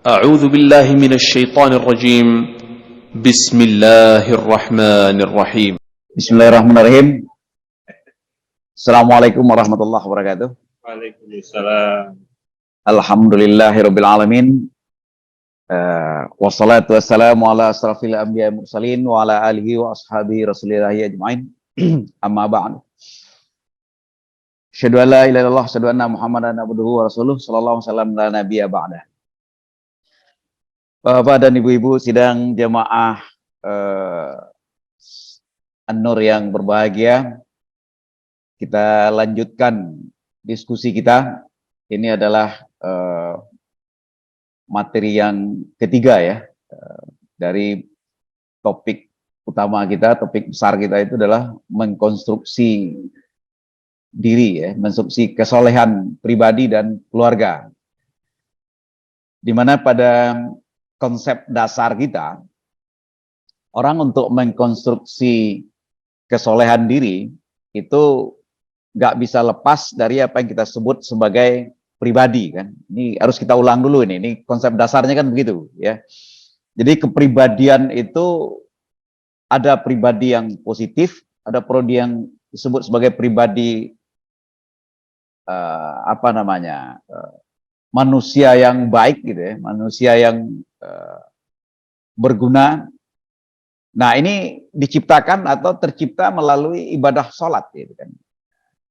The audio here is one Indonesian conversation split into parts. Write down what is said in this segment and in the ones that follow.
أعوذ بالله من الشيطان الرجيم بسم الله الرحمن الرحيم Bismillahirrahmanirrahim. Assalamualaikum warahmatullahi wabarakatuh. Waalaikumsalam. Alhamdulillahirabbil alamin. Wassalatu wassalamu ala asrafil anbiya'i mursalin wa ala alihi wa ashabihi rasulillahi ajmain. Amma ba'du. Asyhadu an la ilaha illallah, asyhadu anna Muhammadan abduhu wa rasuluh, sallallahu alaihi wasallam la nabiyya ba'da. Bapak dan ibu-ibu sidang jamaah An-Nur yang berbahagia, kita lanjutkan diskusi kita. Ini adalah materi yang ketiga ya, dari topik utama kita, topik besar kita itu adalah mengkonstruksi diri ya, mengkonstruksi kesolehan pribadi dan keluarga. Di mana pada konsep dasar kita, orang untuk mengkonstruksi kesolehan diri itu nggak bisa lepas dari apa yang kita sebut sebagai pribadi kan. Ini harus kita ulang dulu ini konsep dasarnya kan begitu ya. Jadi kepribadian itu ada pribadi yang positif, ada pribadi yang disebut sebagai pribadi manusia yang baik gitu ya, manusia yang berguna. Nah ini diciptakan atau tercipta melalui ibadah sholat gitu kan.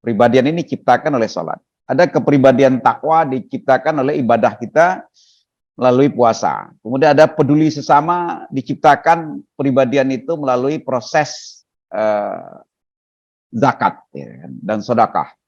Pribadian ini diciptakan oleh sholat. Ada kepribadian takwa diciptakan oleh ibadah kita melalui puasa. Kemudian ada peduli sesama diciptakan pribadian itu melalui proses zakat ya kan, dan sedekah.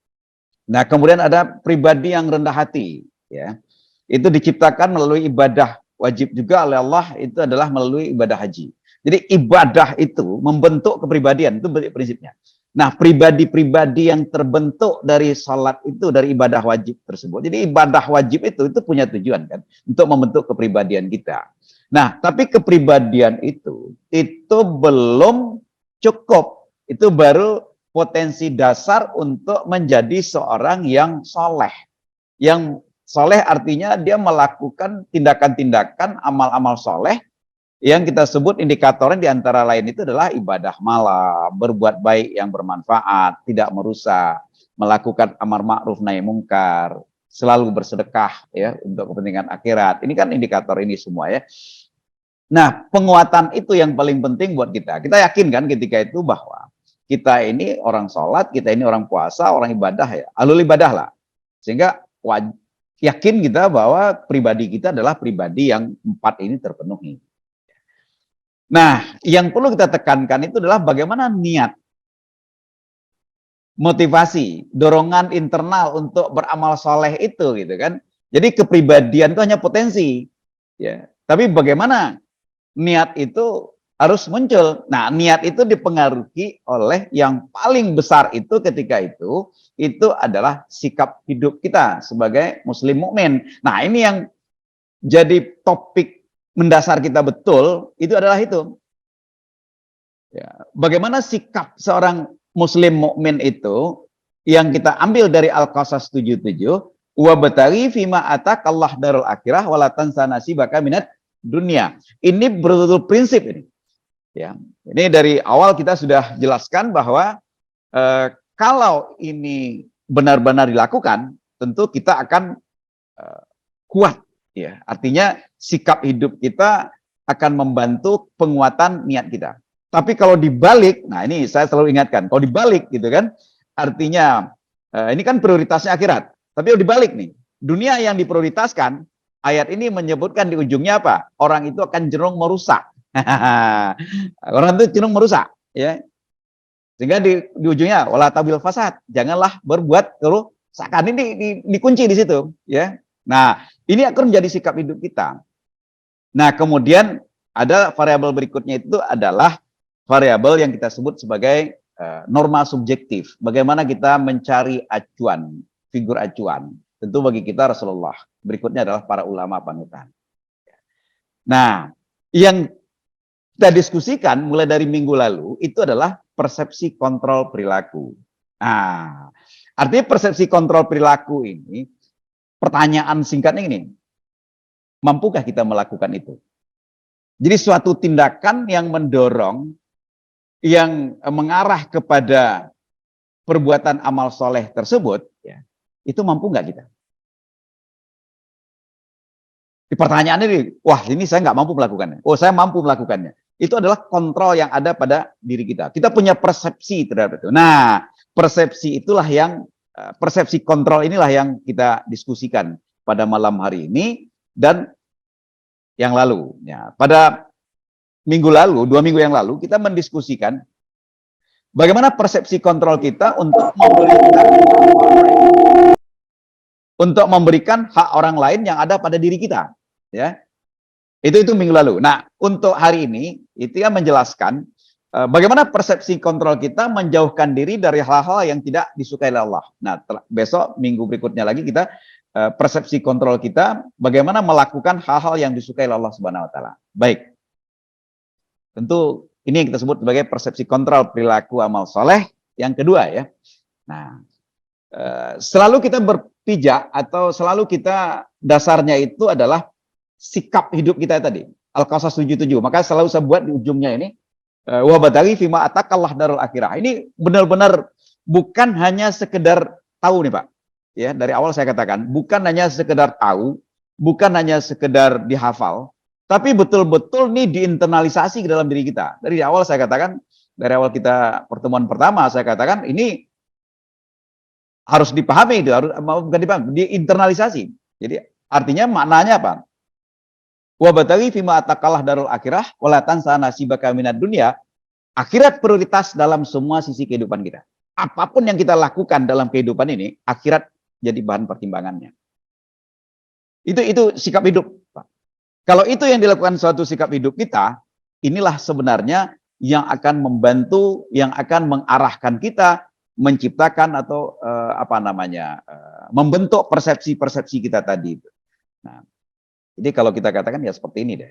Nah kemudian ada pribadi yang rendah hati ya. Itu diciptakan melalui ibadah wajib juga oleh Allah, itu adalah melalui ibadah haji. Jadi ibadah itu membentuk kepribadian, itu prinsipnya. Nah, pribadi-pribadi yang terbentuk dari salat itu, dari ibadah wajib tersebut. Jadi ibadah wajib itu punya tujuan kan, untuk membentuk kepribadian kita. Nah, tapi kepribadian itu belum cukup. Itu baru potensi dasar untuk menjadi seorang yang soleh. Yang soleh artinya dia melakukan tindakan-tindakan amal-amal soleh yang kita sebut indikatornya di antara lain itu adalah ibadah malam, berbuat baik yang bermanfaat, tidak merusak, melakukan amar ma'ruf nahi mungkar, selalu bersedekah ya untuk kepentingan akhirat. Ini kan indikator ini semua ya. Nah, penguatan itu yang paling penting buat kita. Kita yakin kan ketika itu bahwa kita ini orang sholat, kita ini orang puasa, orang ibadah ya, alul ibadah lah. Sehingga yakin kita bahwa pribadi kita adalah pribadi yang 4 ini terpenuhi. Nah, yang perlu kita tekankan itu adalah bagaimana niat, motivasi, dorongan internal untuk beramal soleh itu gitu kan. Jadi kepribadian itu hanya potensi ya. Tapi bagaimana niat itu harus muncul. Nah, niat itu dipengaruhi oleh yang paling besar itu ketika itu adalah sikap hidup kita sebagai muslim mukmin. Nah, ini yang jadi topik mendasar kita betul, itu adalah itu. Ya, bagaimana sikap seorang muslim mukmin itu yang kita ambil dari Al-Qasas 77, wa batari fima atakallah darul akhirah wala tansa nasibaka minat dunia. Ini betul-betul prinsip ini. Ya, ini dari awal kita sudah jelaskan bahwa kalau ini benar-benar dilakukan, tentu kita akan kuat. Ya, artinya sikap hidup kita akan membantu penguatan niat kita. Tapi kalau dibalik, nah ini saya selalu ingatkan, kalau dibalik gitu kan, artinya ini kan prioritasnya akhirat. Tapi kalau dibalik nih, dunia yang diprioritaskan, ayat ini menyebutkan di ujungnya apa? Orang itu akan cenderung merusak. Orang itu cenderung merusak, ya. Sehingga di ujungnya wala tabil fasad, janganlah berbuat kerusakan. Ini dikunci di situ, ya. Nah, ini akan menjadi sikap hidup kita. Nah, kemudian ada variabel berikutnya itu adalah variabel yang kita sebut sebagai norma subjektif. Bagaimana kita mencari acuan, figur acuan. Tentu bagi kita Rasulullah. Berikutnya adalah para ulama panutan. Nah, yang kita diskusikan mulai dari minggu lalu itu adalah persepsi kontrol perilaku. Nah, artinya persepsi kontrol perilaku ini, pertanyaan singkatnya ini, Mampukah kita melakukan itu? Jadi suatu tindakan yang mendorong, yang mengarah kepada perbuatan amal soleh tersebut, ya, itu mampu nggak kita? Di pertanyaannya ini, wah ini saya nggak mampu melakukannya. Oh saya mampu melakukannya. Itu adalah kontrol yang ada pada diri kita. Kita punya persepsi terhadap itu. Nah, persepsi itulah yang, persepsi kontrol inilah yang kita diskusikan pada malam hari ini dan yang lalu. Ya, pada minggu lalu, 2 minggu yang lalu, kita mendiskusikan bagaimana persepsi kontrol kita untuk memberikan hak orang lain yang ada pada diri kita. Ya, itu minggu lalu. Nah, untuk hari ini itu yang menjelaskan bagaimana persepsi kontrol kita menjauhkan diri dari hal-hal yang tidak disukai oleh Allah. Nah, besok minggu berikutnya lagi kita persepsi kontrol kita bagaimana melakukan hal-hal yang disukai oleh Allah Subhanahu wa taala. Baik. Tentu ini yang kita sebut sebagai persepsi kontrol perilaku amal soleh yang kedua ya. Nah, selalu kita berpijak atau selalu kita dasarnya itu adalah sikap hidup kita tadi. Al-Qasas 77. Maka selalu saya buat di ujungnya ini wa bataghi fima atakallah darul akhirah. Ini benar-benar bukan hanya sekedar tahu nih Pak. Ya, dari awal saya katakan, bukan hanya sekedar tahu, bukan hanya sekedar dihafal, tapi betul-betul nih diinternalisasi ke dalam diri kita. Dari awal saya katakan, dari awal kita pertemuan pertama saya katakan ini harus dipahami itu, harus bukan dipahami, diinternalisasi. Jadi artinya maknanya apa? Wa bataghi fima atakallah darul akhirah wala tansa nasibaka minad dunya. Akhirat prioritas dalam semua sisi kehidupan kita. Apapun yang kita lakukan dalam kehidupan ini, akhirat jadi bahan pertimbangannya. Itu sikap hidup, Pak. Kalau itu yang dilakukan suatu sikap hidup kita, inilah sebenarnya yang akan membantu, yang akan mengarahkan kita menciptakan atau membentuk persepsi-persepsi kita tadi. Nah, jadi kalau kita katakan ya seperti ini deh.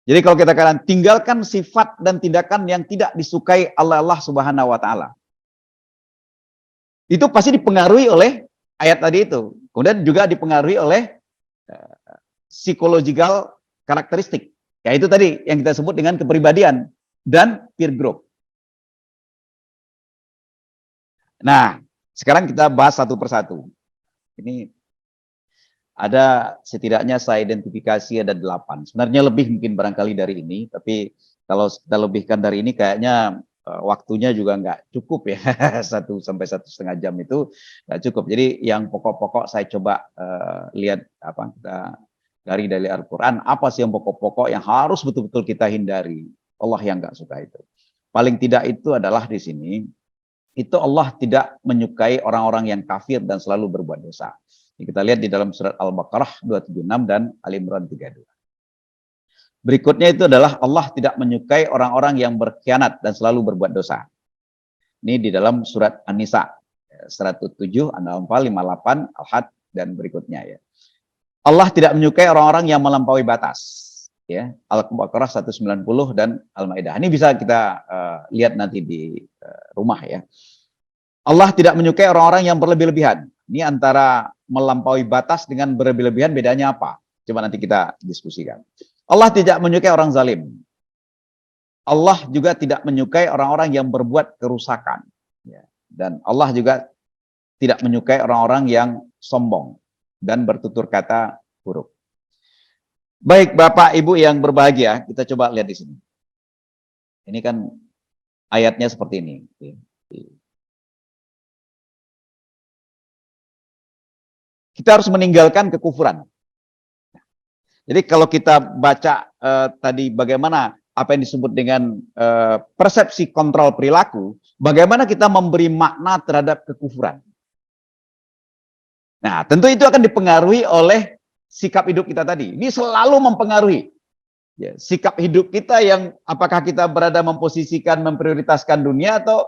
Jadi kalau kita katakan tinggalkan sifat dan tindakan yang tidak disukai Allah Subhanahu wa taala. Itu pasti dipengaruhi oleh ayat tadi itu. Kemudian juga dipengaruhi oleh psychological karakteristik. Ya itu tadi yang kita sebut dengan kepribadian dan peer group. Nah, sekarang kita bahas satu persatu. Ini ada setidaknya saya identifikasi ada 8. Sebenarnya lebih mungkin barangkali dari ini, tapi kalau kita lebihkan dari ini kayaknya waktunya juga nggak cukup ya. 1 sampai 1,5 jam itu nggak cukup. Jadi yang pokok-pokok saya coba lihat kita dari Al-Quran, apa sih yang pokok-pokok yang harus betul-betul kita hindari. Allah yang nggak suka itu. Paling tidak itu adalah di sini, itu Allah tidak menyukai orang-orang yang kafir dan selalu berbuat dosa. Ini kita lihat di dalam surat Al-Baqarah 276 dan Al-Imran 32. Berikutnya itu adalah Allah tidak menyukai orang-orang yang berkhianat dan selalu berbuat dosa. Ini di dalam surat An-Nisa 107, An-Anfal 58, Al-Had dan berikutnya ya. Allah tidak menyukai orang-orang yang melampaui batas. Ya, Al-Baqarah 190 dan Al-Maidah. Ini bisa kita lihat nanti di rumah ya. Allah tidak menyukai orang-orang yang berlebih-lebihan. Ini antara melampaui batas dengan berlebih-lebihan bedanya apa? Coba nanti kita diskusikan. Allah tidak menyukai orang zalim. Allah juga tidak menyukai orang-orang yang berbuat kerusakan. Ya. Dan Allah juga tidak menyukai orang-orang yang sombong dan bertutur kata buruk. Baik Bapak Ibu yang berbahagia, kita coba lihat di sini. Ini kan ayatnya seperti ini. Kita harus meninggalkan kekufuran. Jadi kalau kita baca tadi bagaimana apa yang disebut dengan persepsi kontrol perilaku, bagaimana kita memberi makna terhadap kekufuran. Nah, tentu itu akan dipengaruhi oleh sikap hidup kita tadi. Ini selalu mempengaruhi ya, sikap hidup kita yang apakah kita berada memposisikan, memprioritaskan dunia atau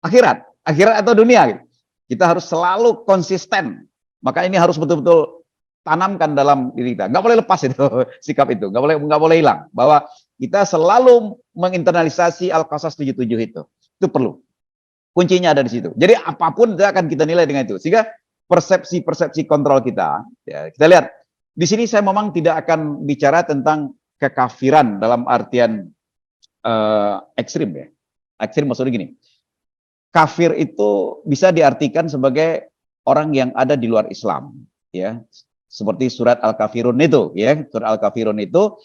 akhirat atau dunia. Kita harus selalu konsisten. Maka ini harus betul-betul tanamkan dalam diri kita. Nggak boleh lepas itu sikap itu, nggak boleh hilang. Bahwa kita selalu menginternalisasi Al-Qasas 77 itu perlu. Kuncinya ada di situ. Jadi apapun itu akan kita nilai dengan itu. Sehingga persepsi-persepsi kontrol kita. Ya, kita lihat di sini saya memang tidak akan bicara tentang kekafiran dalam artian ekstrim ya. Ekstrim maksudnya gini. Kafir itu bisa diartikan sebagai orang yang ada di luar Islam, ya. Seperti surat Al-Kafirun itu, ya. Surat Al-Kafirun itu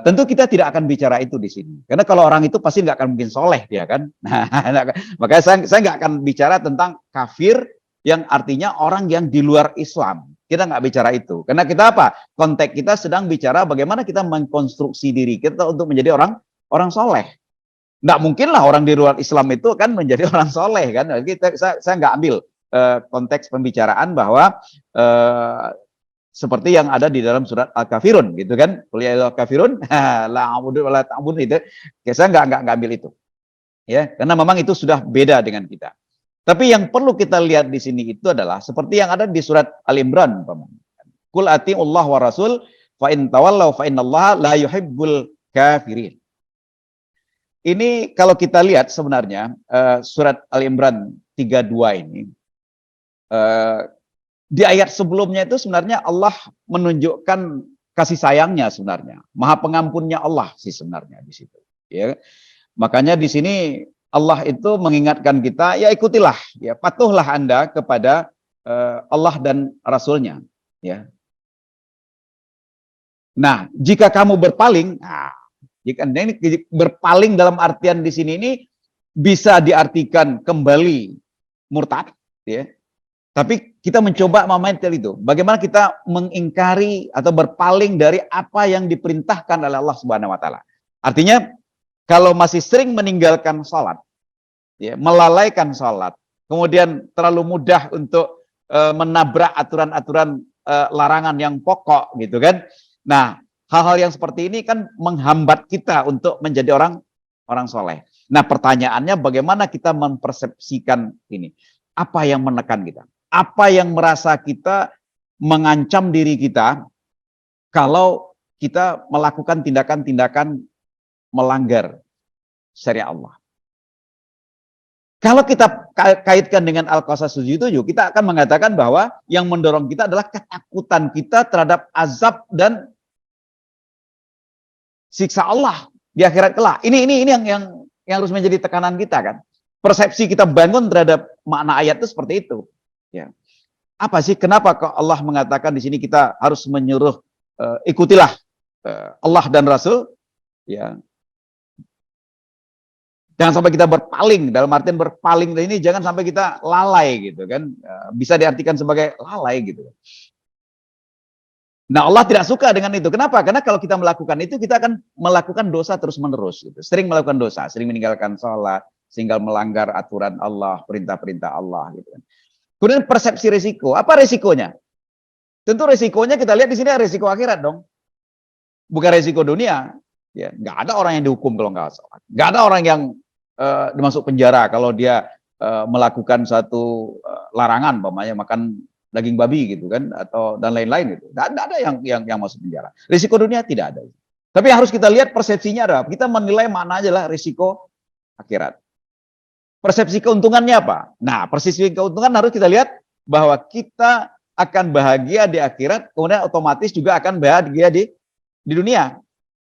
tentu kita tidak akan bicara itu di sini. Karena kalau orang itu pasti nggak akan mungkin soleh, dia kan. Nah, makanya saya nggak akan bicara tentang kafir yang artinya orang yang di luar Islam. Kita nggak bicara itu. Karena kita apa? Konteks kita sedang bicara bagaimana kita mengkonstruksi diri kita untuk menjadi orang soleh. Nggak mungkin lah orang di luar Islam itu kan menjadi orang soleh kan. Saya nggak ambil konteks pembicaraan bahwa seperti yang ada di dalam surat Al-Kafirun gitu kan. Kuliah Al-Kafirun la a'budu wa la ta'budun itu. Saya nggak ambil itu. Ya, karena memang itu sudah beda dengan kita. Tapi yang perlu kita lihat di sini itu adalah seperti yang ada di surat Al-Imran, Qul atiiullah wa rasul fa in tawallaw fa innallaha la yuhibbul kafirin. Ini kalau kita lihat sebenarnya surat Al-Imran 32 ini di ayat sebelumnya itu sebenarnya Allah menunjukkan kasih sayangnya sebenarnya, Maha Pengampunnya Allah sih sebenarnya di situ. Ya. Makanya di sini Allah itu mengingatkan kita, ya ikutilah, ya patuhlah Anda kepada Allah dan Rasulnya. Ya. Nah, jika kamu berpaling, jika ini berpaling dalam artian di sini ini bisa diartikan kembali murtad, ya. Tapi kita mencoba memainkan itu. Bagaimana kita mengingkari atau berpaling dari apa yang diperintahkan oleh Allah Subhanahu wa taala. Artinya kalau masih sering meninggalkan salat, ya, melalaikan salat, kemudian terlalu mudah untuk menabrak aturan-aturan larangan yang pokok gitu kan. Nah, hal-hal yang seperti ini kan menghambat kita untuk menjadi orang soleh. Nah, pertanyaannya bagaimana kita mempersepsikan ini? Apa yang menekan kita? Apa yang merasa kita mengancam diri kita kalau kita melakukan tindakan-tindakan melanggar syariat Allah? Kalau kita kaitkan dengan Al-Qasas 77, kita akan mengatakan bahwa yang mendorong kita adalah ketakutan kita terhadap azab dan siksa Allah di akhirat kelak. Ini yang harus menjadi tekanan kita kan. Persepsi kita bangun terhadap makna ayat itu seperti itu. Ya. Apa sih kenapa kok Allah mengatakan di sini kita harus menyuruh ikutilah Allah dan Rasul? Ya. Jangan sampai kita berpaling, dalam artian berpaling ini jangan sampai kita lalai gitu kan. Bisa diartikan sebagai lalai gitu. Nah, Allah tidak suka dengan itu. Kenapa? Karena kalau kita melakukan itu, kita akan melakukan dosa terus-menerus. Gitu. Sering melakukan dosa, sering meninggalkan sholat, sehingga melanggar aturan Allah, perintah-perintah Allah. Gitu kan. Kemudian persepsi risiko. Apa risikonya? Tentu risikonya kita lihat di sini risiko akhirat dong. Bukan risiko dunia. Ya, nggak ada orang yang dihukum kalau nggak sholat. Nggak ada orang yang masuk penjara kalau dia melakukan satu larangan, umpamanya makan daging babi gitu kan, atau dan lain-lain gitu. Nggak ada yang masuk penjara. Risiko dunia tidak ada. Tapi yang harus kita lihat persepsinya adalah kita menilai mana aja lah risiko akhirat. Persepsi keuntungannya apa? Nah, persepsi keuntungan harus kita lihat bahwa kita akan bahagia di akhirat, kemudian otomatis juga akan bahagia di dunia.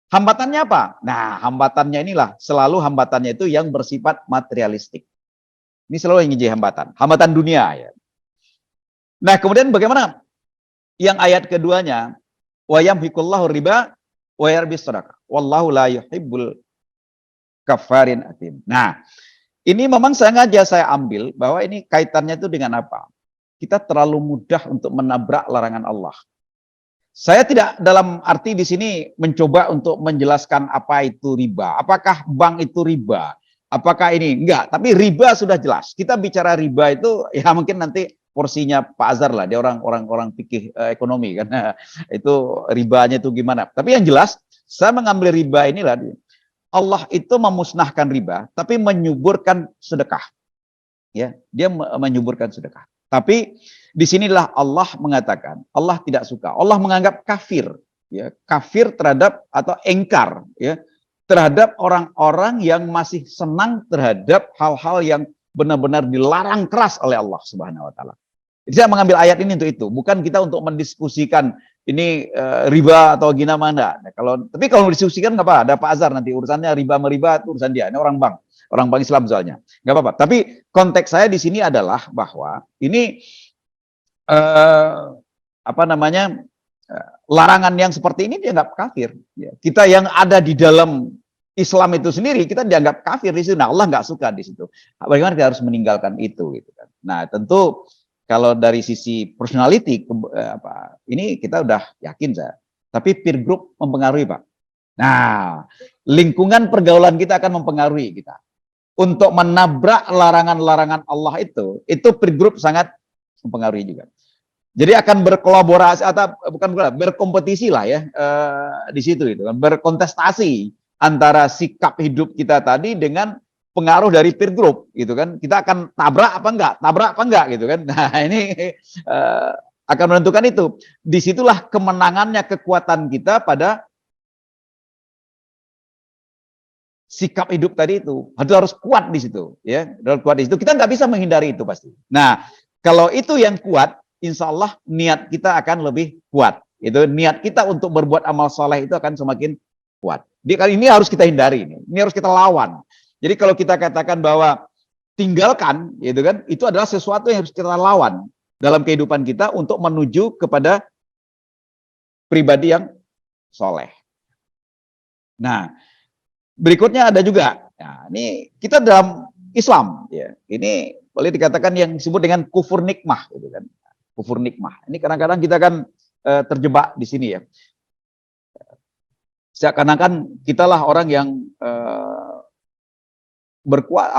Hambatannya apa? Nah, hambatannya inilah, selalu hambatannya itu yang bersifat materialistik. Ini selalu yang jadi hambatan. Hambatan dunia ya. Nah, kemudian bagaimana? Yang ayat keduanya, wa yamhiqullahu riba wa yarbis shadaqah. Wallahu la yuhibbul kafarin atim. Nah, ini memang sengaja saya ambil bahwa ini kaitannya itu dengan apa? Kita terlalu mudah untuk menabrak larangan Allah. Saya tidak dalam arti di sini mencoba untuk menjelaskan apa itu riba. Apakah bank itu riba? Apakah ini? Enggak, tapi riba sudah jelas. Kita bicara riba itu ya mungkin nanti porsinya Pak Azhar lah, dia orang fikih ekonomi kan. Itu ribanya itu gimana? Tapi yang jelas saya mengambil riba inilah Allah itu memusnahkan riba, tapi menyuburkan sedekah. Ya, dia menyuburkan sedekah. Tapi disinilah Allah mengatakan, Allah tidak suka. Allah menganggap kafir, ya, kafir terhadap atau engkar, ya, terhadap orang-orang yang masih senang terhadap hal-hal yang benar-benar dilarang keras oleh Allah Subhanahu Wa Taala. Jadi saya mengambil ayat ini untuk itu, bukan kita untuk mendiskusikan ini riba atau gimana. Nah, tapi kalau didiskusikan nggak apa, ada Pak Azhar nanti urusannya riba meriba itu urusan dia. Ini orang bank Islam soalnya, nggak apa-apa. Tapi konteks saya di sini adalah bahwa ini apa namanya larangan yang seperti ini dianggap kafir. Ya. Kita yang ada di dalam Islam itu sendiri kita dianggap kafir di situ. Nah, Allah nggak suka di situ. Bagaimana kita harus meninggalkan itu, gitu kan? Nah, tentu kalau dari sisi personality, ini kita udah yakin saya. Tapi peer group mempengaruhi, Pak. Nah, lingkungan pergaulan kita akan mempengaruhi kita. Untuk menabrak larangan-larangan Allah itu peer group sangat mempengaruhi juga. Jadi akan berkolaborasi atau berkompetisi lah ya di situ itu kan, berkontestasi antara sikap hidup kita tadi dengan pengaruh dari peer group gitu kan. Kita akan tabrak apa enggak gitu kan. Nah, ini akan menentukan itu. Disitulah kemenangannya kekuatan kita pada sikap hidup tadi itu. Harus kuat di situ ya. Harus kuat di situ. Kita nggak bisa menghindari itu pasti. Nah, kalau itu yang kuat, insya Allah niat kita akan lebih kuat. Itu niat kita untuk berbuat amal soleh itu akan semakin kuat. Jadi kali ini harus kita hindari ini. Ini harus kita lawan. Jadi kalau kita katakan bahwa tinggalkan, gitu kan, itu adalah sesuatu yang harus kita lawan dalam kehidupan kita untuk menuju kepada pribadi yang soleh. Nah, berikutnya ada juga. Nah, ini kita dalam Islam, ya. Ini boleh dikatakan yang disebut dengan kufur nikmah, gitu kan. Kufur nikmah. Ini kadang-kadang kita kan terjebak di sini ya. Seakan-akan kitalah orang yang berkuat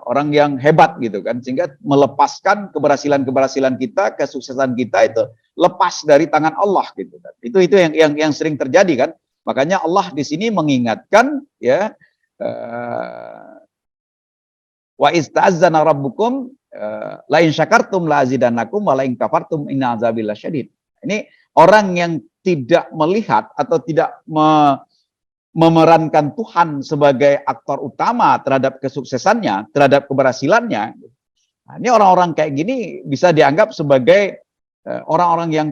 orang yang hebat gitu kan, sehingga melepaskan keberhasilan kita, kesuksesan kita itu lepas dari tangan Allah gitu kan. Itu yang sering terjadi kan. Makanya Allah di sini mengingatkan ya wa ista'azzana rabbukum la in syakartum la azidannakum wa la in kafartum inna azabi lasyadid. Ini orang yang tidak melihat atau tidak memerankan Tuhan sebagai aktor utama terhadap kesuksesannya, terhadap keberhasilannya. Nah, ini orang-orang kayak gini bisa dianggap sebagai orang-orang yang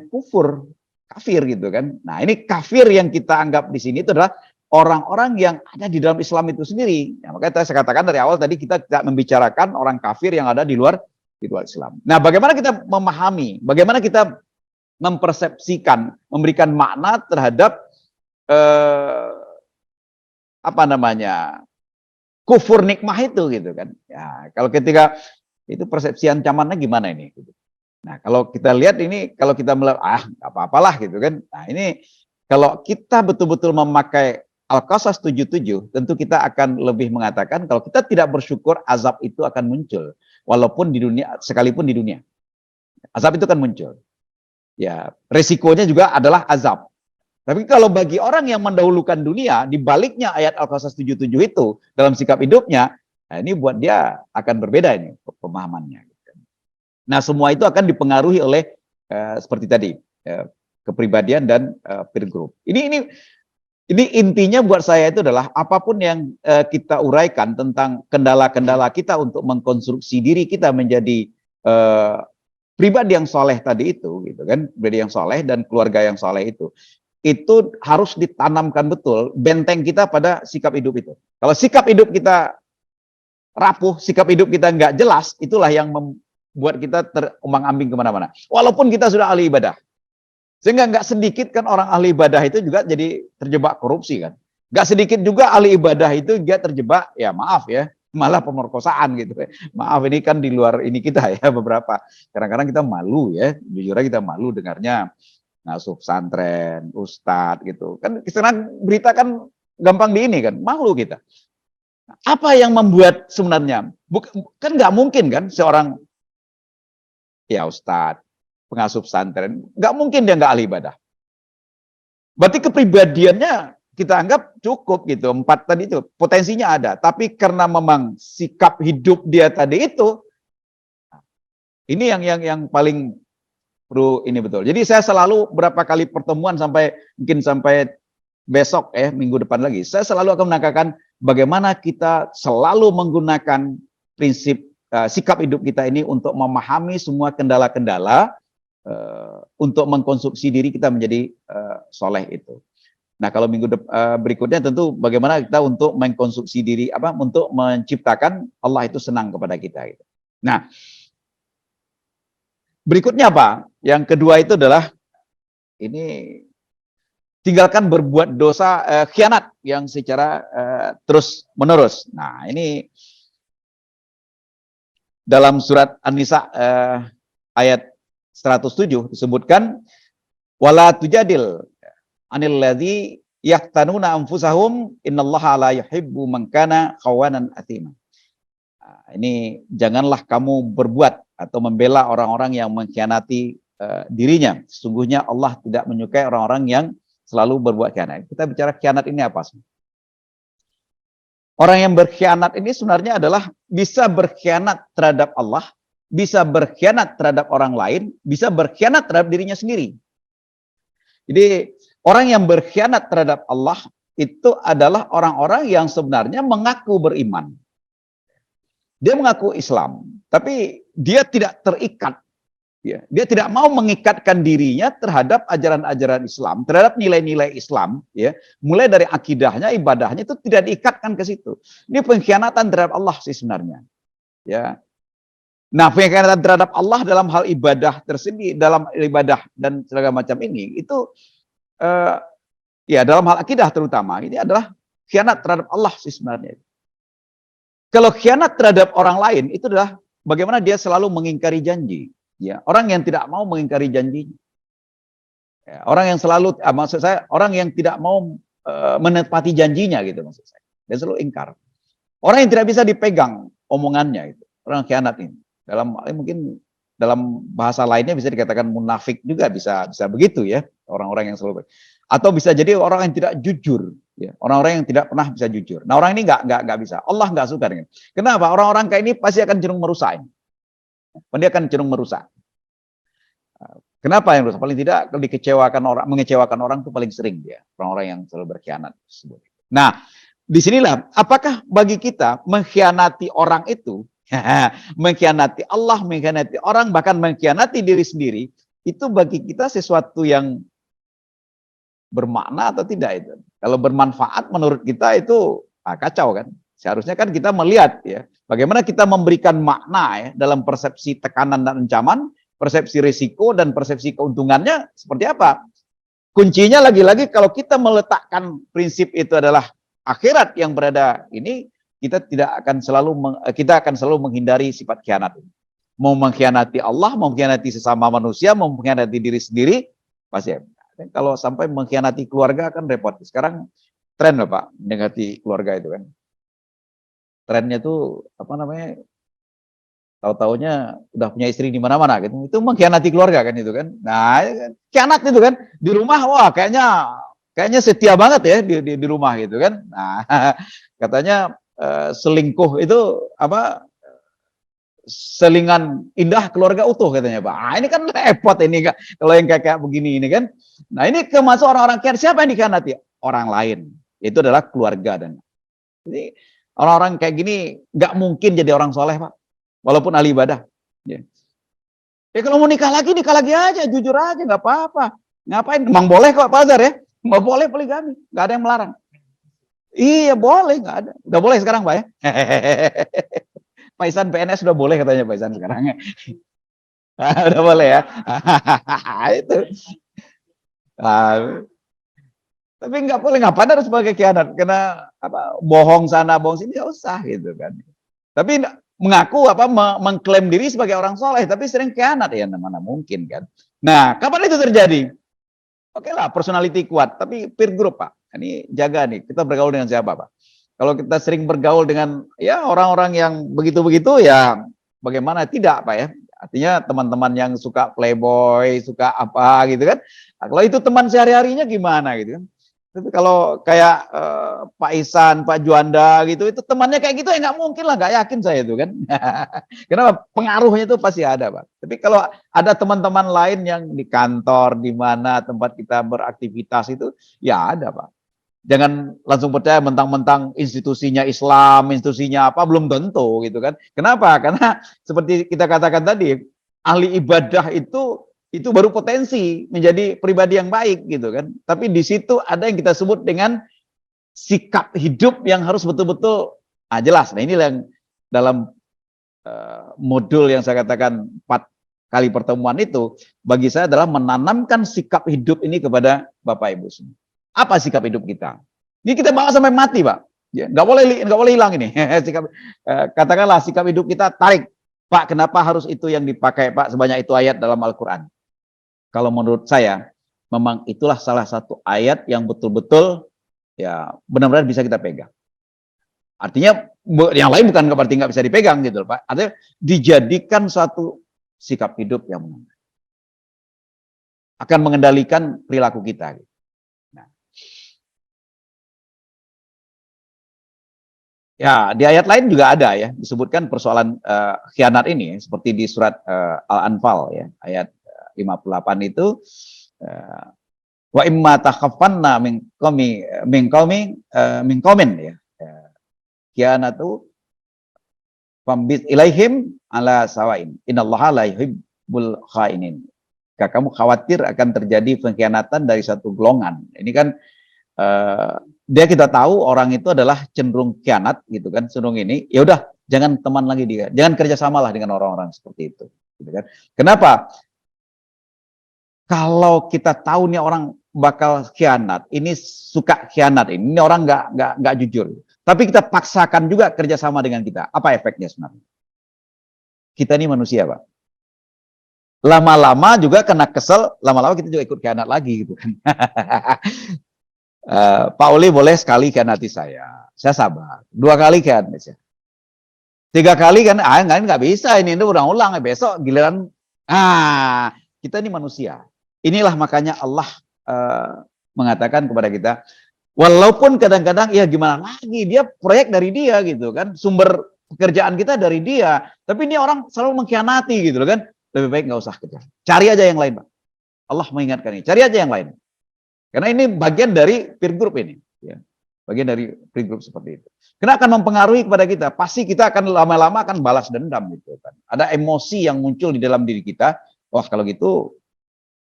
kafir gitu kan. Nah, ini kafir yang kita anggap di sini itu adalah orang-orang yang ada di dalam Islam itu sendiri. Ya, makanya saya katakan dari awal tadi kita tidak membicarakan orang kafir yang ada di luar Islam. Nah, bagaimana kita memahami, bagaimana kita mempersepsikan, memberikan makna terhadap kufur nikmah itu gitu kan. Ya, kalau ketika itu persepsi ancamannya gimana ini? Gitu. Nah, kalau kita lihat ini, kalau kita melihat nggak apa-apalah gitu kan. Nah, ini kalau kita betul-betul memakai Al-Qasas 77, tentu kita akan lebih mengatakan kalau kita tidak bersyukur, azab itu akan muncul, walaupun di dunia, sekalipun di dunia, azab itu akan muncul. Ya, resikonya juga adalah azab. Tapi kalau bagi orang yang mendahulukan dunia, di baliknya ayat Al-Qasas 77 itu dalam sikap hidupnya, nah ini buat dia akan berbeda ini pemahamannya. Nah, semua itu akan dipengaruhi oleh seperti tadi kepribadian dan peer group. Ini intinya buat saya itu adalah apapun yang kita uraikan tentang kendala-kendala kita untuk mengkonstruksi diri kita menjadi pribadi yang soleh tadi itu, gitu kan, pribadi yang soleh dan keluarga yang soleh itu harus ditanamkan betul benteng kita pada sikap hidup itu. Kalau sikap hidup kita rapuh, sikap hidup kita nggak jelas, itulah yang membuat kita terombang-ambing kemana-mana. Walaupun kita sudah ahli ibadah. Sehingga nggak sedikit kan orang ahli ibadah itu juga jadi terjebak korupsi kan. Nggak sedikit juga ahli ibadah itu juga terjebak, ya maaf ya, malah pemerkosaan gitu. Maaf, ini kan di luar ini kita ya beberapa. Kadang-kadang kita malu ya, jujur aja kita malu dengarnya ngasuh pesantren, ustadz gitu. Kan sekarang berita kan gampang di ini kan, malu kita. Apa yang membuat sebenarnya? Kan nggak mungkin kan seorang ya ustadz, pengasuh pesantren, nggak mungkin dia nggak ahli ibadah. Berarti kepribadiannya kita anggap cukup gitu, 4 tadi itu potensinya ada. Tapi karena memang sikap hidup dia tadi itu, ini yang paling perlu ini betul. Jadi saya selalu berapa kali pertemuan sampai besok minggu depan lagi, saya selalu akan menanyakan bagaimana kita selalu menggunakan prinsip sikap hidup kita ini untuk memahami semua kendala-kendala untuk mengkonsumsi diri kita menjadi soleh itu. Nah, kalau minggu berikutnya tentu bagaimana kita untuk mengkonsumsi diri, untuk menciptakan Allah itu senang kepada kita. Gitu. Nah, berikutnya apa? Yang kedua itu adalah ini tinggalkan berbuat dosa khianat yang secara terus menerus. Nah, ini dalam surat An-Nisa ayat 107 disebutkan wala tujadil anil ladzi yaqtanuna anfusahum innallaha la yuhibbu man kana khawanan athima. Nah, ini janganlah kamu berbuat atau membela orang-orang yang mengkhianati dirinya. Sesungguhnya Allah tidak menyukai orang-orang yang selalu berbuat khianat. Kita bicara khianat ini apa sih? Orang yang berkhianat ini sebenarnya adalah bisa berkhianat terhadap Allah, bisa berkhianat terhadap orang lain, bisa berkhianat terhadap dirinya sendiri. Jadi orang yang berkhianat terhadap Allah itu adalah orang-orang yang sebenarnya mengaku beriman. Dia mengaku Islam, tapi dia tidak terikat. Ya, dia tidak mau mengikatkan dirinya terhadap ajaran-ajaran Islam, terhadap nilai-nilai Islam, ya. Mulai dari akidahnya, ibadahnya itu tidak diikatkan ke situ. Ini pengkhianatan terhadap Allah sih sebenarnya. Ya. Nah, pengkhianatan terhadap Allah dalam hal ibadah tersendiri, dalam ibadah dan segala macam ini itu ya dalam hal akidah terutama ini adalah khianat terhadap Allah sih sebenarnya. Kalau khianat terhadap orang lain itu adalah bagaimana dia selalu mengingkari janji. Ya, orang yang tidak mau mengingkari janji, ya, orang yang selalu, maksud saya orang yang tidak mau menepati janjinya gitu maksud saya, dia selalu ingkar. Orang yang tidak bisa dipegang omongannya itu, orang khianat ini. Mungkin dalam bahasa lainnya bisa dikatakan munafik juga bisa begitu ya, orang-orang yang selalu, atau bisa jadi orang yang tidak jujur, ya, orang-orang yang tidak pernah bisa jujur. Nah orang ini nggak bisa, Allah nggak suka dengan. Kenapa? Orang-orang kayak ini pasti akan cenderung merusak. Dia akan cenderung merusak. Kenapa yang rusak? Paling tidak mengecewakan orang itu paling sering dia, orang-orang yang selalu berkhianat tersebut. Nah, disinilah apakah bagi kita mengkhianati orang itu, mengkhianati Allah, mengkhianati orang, bahkan mengkhianati diri sendiri, itu bagi kita sesuatu yang bermakna atau tidak itu? Kalau bermanfaat menurut kita itu kacau kan? Seharusnya kan kita melihat ya, bagaimana kita memberikan makna ya dalam persepsi tekanan dan ancaman, persepsi risiko dan persepsi keuntungannya seperti apa. Kuncinya lagi-lagi kalau kita meletakkan prinsip itu adalah akhirat yang berada ini, kita akan selalu menghindari sifat khianat. Mau mengkhianati Allah, mau mengkhianati sesama manusia, mau mengkhianati diri sendiri, pasti. Kalau sampai mengkhianati keluarga kan repot. Sekarang tren loh Pak, mengkhianati keluarga itu kan. Trennya tuh tahu-taunya udah punya istri di mana-mana gitu, itu mengkhianati keluarga kan itu kan. Nah, khianat itu kan di rumah, wah kayaknya setia banget ya di rumah gitu kan. Nah, katanya selingkuh itu selingan indah keluarga utuh katanya Pak. Ini kan repot ini Kak, kalau yang kayak begini ini kan. Nah, ini termasuk orang-orang khianat. Siapa yang dikhianati? Orang lain. Itu adalah keluarga dan jadi orang-orang kayak gini nggak mungkin jadi orang soleh Pak, walaupun ahli ibadah. Ya. Kalau mau nikah lagi aja, jujur aja, nggak apa-apa. Ngapain? Emang boleh kok Pak Azhar ya, nggak boleh poligami, nggak ada yang melarang. Iya boleh, nggak ada. Udah boleh sekarang Pak ya. Pak Isan PNS udah boleh katanya Pak Isan sekarang. Udah boleh ya. Itu. Tapi nggak boleh, ngapain harus sebagai khianat? Karena bohong sana, bohong sini, nggak usah gitu kan. Tapi mengaku mengklaim diri sebagai orang soleh, tapi sering khianat ya, mana mungkin kan. Nah, kapan itu terjadi? Oke lah, personality kuat, tapi peer group Pak. Ini jaga nih, kita bergaul dengan siapa Pak? Kalau kita sering bergaul dengan ya orang-orang yang begitu-begitu ya, bagaimana tidak Pak ya? Artinya teman-teman yang suka playboy, suka apa gitu kan. Nah, kalau itu teman sehari-harinya gimana gitu kan. Tapi kalau kayak Pak Isan, Pak Juanda gitu, itu temannya kayak gitu ya nggak mungkin lah, nggak yakin saya itu kan. Kenapa? Pengaruhnya itu pasti ada Pak. Tapi kalau ada teman-teman lain yang di kantor, di mana tempat kita beraktivitas itu, ya ada Pak. Jangan langsung percaya mentang-mentang institusinya Islam, institusinya apa, belum tentu gitu kan. Kenapa? Karena seperti kita katakan tadi, ahli ibadah itu baru potensi menjadi pribadi yang baik gitu kan. Tapi di situ ada yang kita sebut dengan sikap hidup yang harus betul-betul jelas. Nah, inilah yang dalam modul yang saya katakan 4 kali pertemuan itu, bagi saya adalah menanamkan sikap hidup ini kepada Bapak Ibu semua. Apa sikap hidup kita? Ini kita bawa sampai mati, Pak. Ya, nggak boleh hilang ini. Sikap, katakanlah sikap hidup kita tarik. Pak, kenapa harus itu yang dipakai, Pak? Sebanyak itu ayat dalam Al-Quran. Kalau menurut saya, memang itulah salah satu ayat yang betul-betul ya benar-benar bisa kita pegang. Artinya yang lain bukan berarti nggak bisa dipegang gitu, Pak. Artinya dijadikan suatu sikap hidup yang akan mengendalikan perilaku kita. Nah, ya di ayat lain juga ada ya disebutkan persoalan khianat ini, seperti di surat Al-Anfal ya ayat 58 itu. Wa imma takhaffanna min qaumin ya. Khianatu fambit ilaihim ala sawain. Innallaha la yuhibbul khainin. Jika kamu khawatir akan terjadi pengkhianatan dari satu golongan. Ini kan dia kita tahu orang itu adalah cenderung khianat gitu kan, cenderung ini. Ya udah, jangan teman lagi dia. Jangan kerjasamalah dengan orang-orang seperti itu. Gitu kan. Kenapa? Kalau kita tahu nih orang bakal khianat, ini suka khianat, ini orang nggak jujur. Tapi kita paksakan juga kerjasama dengan kita. Apa efeknya sebenarnya? Kita ini manusia, Pak. Lama-lama juga kena kesel, lama-lama kita juga ikut khianat lagi gitu kan. Pak Oli boleh sekali khianati saya sabar. 2 kali khianati saya. 3 kali kan, nggak bisa ini ulang-ulang, besok giliran. Kita ini manusia. Inilah makanya Allah mengatakan kepada kita, walaupun kadang-kadang ya gimana lagi, dia proyek dari dia gitu kan, sumber pekerjaan kita dari dia, tapi ini orang selalu mengkhianati gitu kan, lebih baik nggak usah kejar, cari aja yang lain, Pak. Allah mengingatkan ini, cari aja yang lain, karena ini bagian dari peer group ini, ya. Bagian dari peer group seperti itu. Karena akan mempengaruhi kepada kita, pasti kita akan lama-lama akan balas dendam gitu kan, ada emosi yang muncul di dalam diri kita, wah kalau gitu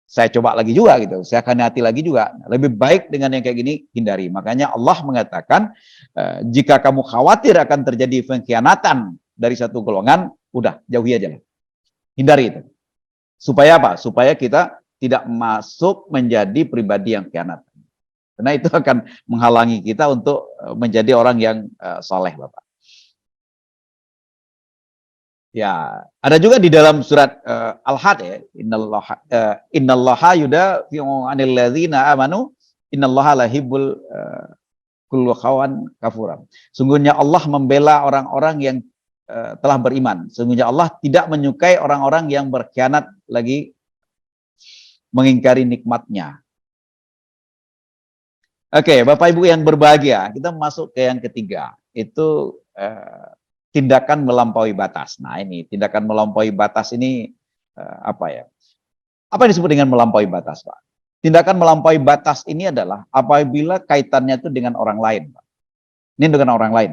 saya coba lagi juga gitu, saya akan hati lagi juga. Lebih baik dengan yang kayak gini hindari. Makanya Allah mengatakan jika kamu khawatir akan terjadi pengkhianatan dari satu golongan, udah jauhi aja lah. Hindari itu. Supaya apa? Supaya kita tidak masuk menjadi pribadi yang khianat. Karena itu akan menghalangi kita untuk menjadi orang yang soleh, Bapak. Ya, ada juga di dalam surat Al-Had ya, innallaha yudafi'u 'anil ladzina amanu innallaha lahibbul kullu khawan kafuran. Sungguhnya Allah membela orang-orang yang telah beriman. Sungguhnya Allah tidak menyukai orang-orang yang berkhianat lagi mengingkari nikmatnya. Oke, Bapak Ibu yang berbahagia, kita masuk ke yang ketiga, itu tindakan melampaui batas. Nah ini, tindakan melampaui batas ini apa ya? Apa yang disebut dengan melampaui batas, Pak? Tindakan melampaui batas ini adalah apabila kaitannya itu dengan orang lain, Pak. Ini dengan orang lain.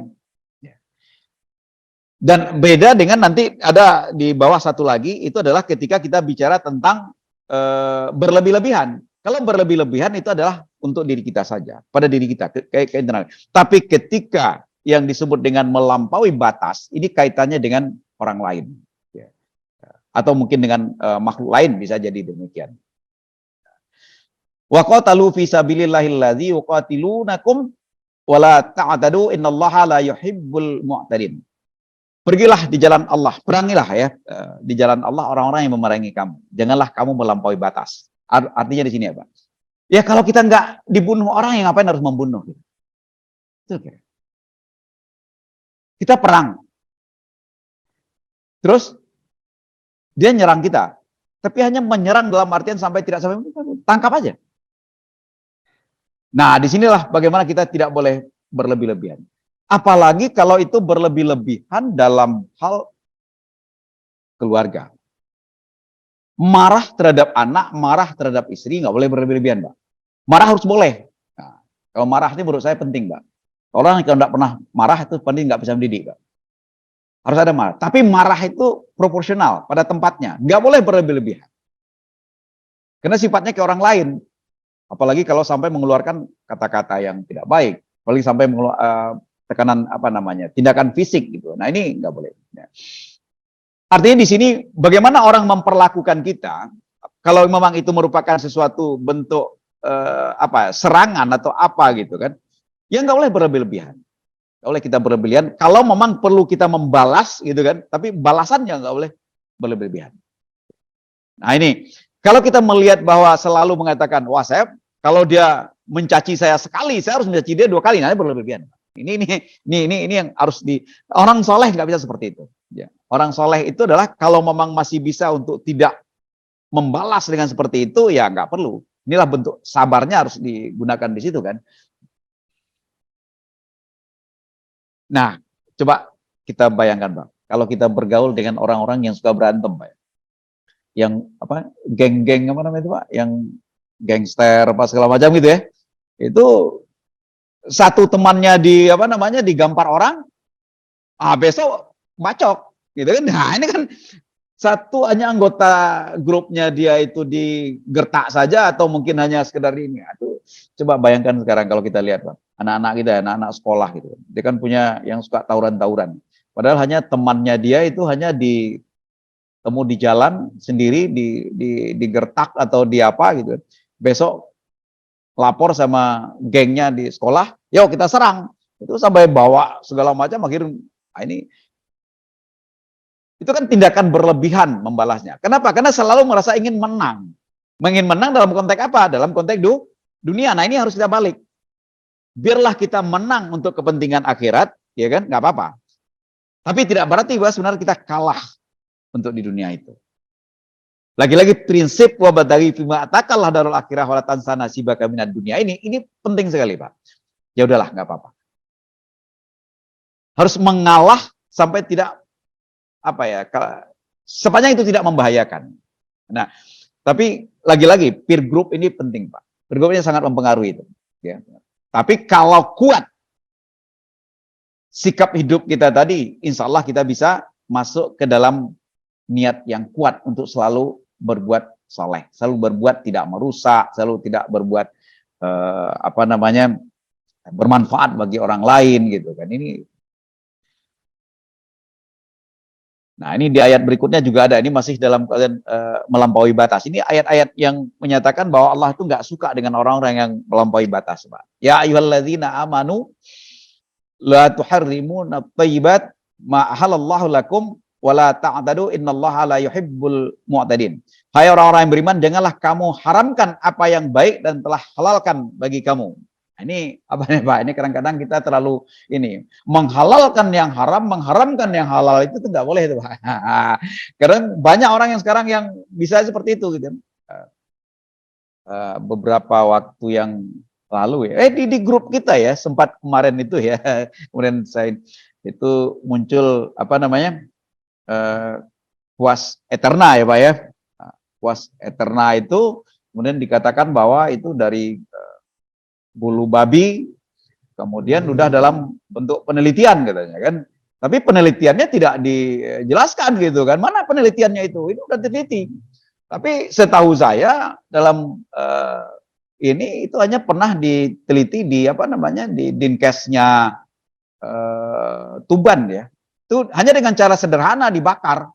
Dan beda dengan nanti ada di bawah satu lagi, itu adalah ketika kita bicara tentang berlebih-lebihan. Kalau berlebih-lebihan itu adalah untuk diri kita saja, pada diri kita, ke internal. Tapi ketika yang disebut dengan melampaui batas, ini kaitannya dengan orang lain. Ya. Atau mungkin dengan makhluk lain, bisa jadi demikian. Wa qatalu fi sabilillahilladzi yuqatilunakum wa la ta'tadu innallaha la yuhibbul mu'tadin. Pergilah di jalan Allah, perangilah ya di jalan Allah orang-orang yang memerangi kamu. Janganlah kamu melampaui batas. Artinya di sini apa? Ya kalau kita nggak dibunuh orang, yang ngapain harus membunuh? Itu kira. Kita perang. Terus dia nyerang kita. Tapi hanya menyerang dalam artian sampai tidak sampai tangkap aja. Nah, disinilah bagaimana kita tidak boleh berlebih-lebihan. Apalagi kalau itu berlebih-lebihan dalam hal keluarga. Marah terhadap anak, marah terhadap istri, nggak boleh berlebih-lebihan, Pak. Marah harus boleh. Nah, Kalau marah ini menurut saya penting, Pak. Orang yang tidak pernah marah itu pasti nggak bisa mendidik, Pak. Harus ada marah. Tapi marah itu proporsional pada tempatnya. Nggak boleh berlebih-lebihan. Karena sifatnya ke orang lain. Apalagi kalau sampai mengeluarkan kata-kata yang tidak baik. Apalagi sampai tekanan tindakan fisik gitu. Nah ini nggak boleh. Ya. Artinya di sini bagaimana orang memperlakukan kita, kalau memang itu merupakan sesuatu bentuk serangan atau apa gitu kan, ya nggak boleh berlebih-lebihan. Nggak boleh kita berlebihan. Kalau memang perlu kita membalas gitu kan, tapi balasannya nggak boleh berlebihan. Nah ini, kalau kita melihat bahwa selalu mengatakan, wah saya kalau dia mencaci saya sekali, saya harus mencaci dia 2 kali, nah berlebihan. Ini yang harus orang soleh nggak bisa seperti itu. Ya. Orang soleh itu adalah kalau memang masih bisa untuk tidak membalas dengan seperti itu, ya nggak perlu. Inilah bentuk sabarnya harus digunakan di situ kan. Nah, coba kita bayangkan, Bang. Kalau kita bergaul dengan orang-orang yang suka berantem, Pak. Yang geng-geng itu, Pak? Yang gangster apa segala macam gitu ya. Itu satu temannya digampar orang, besok bacok gitu kan. Nah, ini kan satu hanya anggota grupnya dia itu digertak saja atau mungkin hanya sekedar ini. Aduh, coba bayangkan sekarang kalau kita lihat, Pak. Anak-anak kita, anak-anak sekolah gitu. Dia kan punya yang suka tawuran-tawuran. Padahal hanya temannya dia itu hanya ditemu di jalan sendiri, digertak atau di apa gitu. Besok lapor sama gengnya di sekolah, yuk kita serang. Itu sampai bawa segala macam, akhirnya ini itu kan tindakan berlebihan membalasnya. Kenapa? Karena selalu merasa ingin menang. Ingin menang dalam konteks apa? Dalam konteks dunia. Nah ini harus kita balik. Biarlah kita menang untuk kepentingan akhirat, ya kan? Nggak apa-apa. Tapi tidak berarti bahwa sebenarnya kita kalah untuk di dunia itu. Lagi-lagi prinsip wabadari fima atakallah darul akhirah wala tansa nasibaka minad dunia ini penting sekali, Pak. Ya udahlah, nggak apa-apa. Harus mengalah sampai tidak sepanjang itu tidak membahayakan. Nah, tapi lagi-lagi peer group ini penting, Pak. Peer group ini sangat mempengaruhi itu, ya. Tapi kalau kuat sikap hidup kita tadi, insya Allah kita bisa masuk ke dalam niat yang kuat untuk selalu berbuat soleh, selalu berbuat tidak merusak, selalu tidak berbuat bermanfaat bagi orang lain gitu kan. Nah ini di ayat berikutnya juga ada, ini masih dalam keadaan melampaui batas. Ini ayat-ayat yang menyatakan bahwa Allah itu nggak suka dengan orang-orang yang melampaui batas, Pak. Ya ayyuhalladzina amanu la tuharrimuna thayyibat ma ahallallahu lakum wala ta'tadu innallaha la yuhibbul mu'tadin. Hai orang-orang yang beriman, janganlah kamu haramkan apa yang baik dan telah halalkan bagi kamu. Ini apa nih, Pak? Ini kadang-kadang kita terlalu menghalalkan yang haram, mengharamkan yang halal itu tidak boleh itu, Pak. Karena banyak orang yang sekarang yang bisa seperti itu gitu. Beberapa waktu yang lalu ya, di grup kita ya sempat kemarin itu ya, kemudian saya itu muncul Quas Eterna ya, Pak ya. Quas Eterna itu kemudian dikatakan bahwa itu dari bulu babi, kemudian udah dalam bentuk penelitian katanya kan. Tapi penelitiannya tidak dijelaskan gitu kan. Mana penelitiannya itu? Ini udah teliti. Tapi setahu saya dalam ini itu hanya pernah diteliti di di Dinkesnya Tuban ya. Itu hanya dengan cara sederhana dibakar.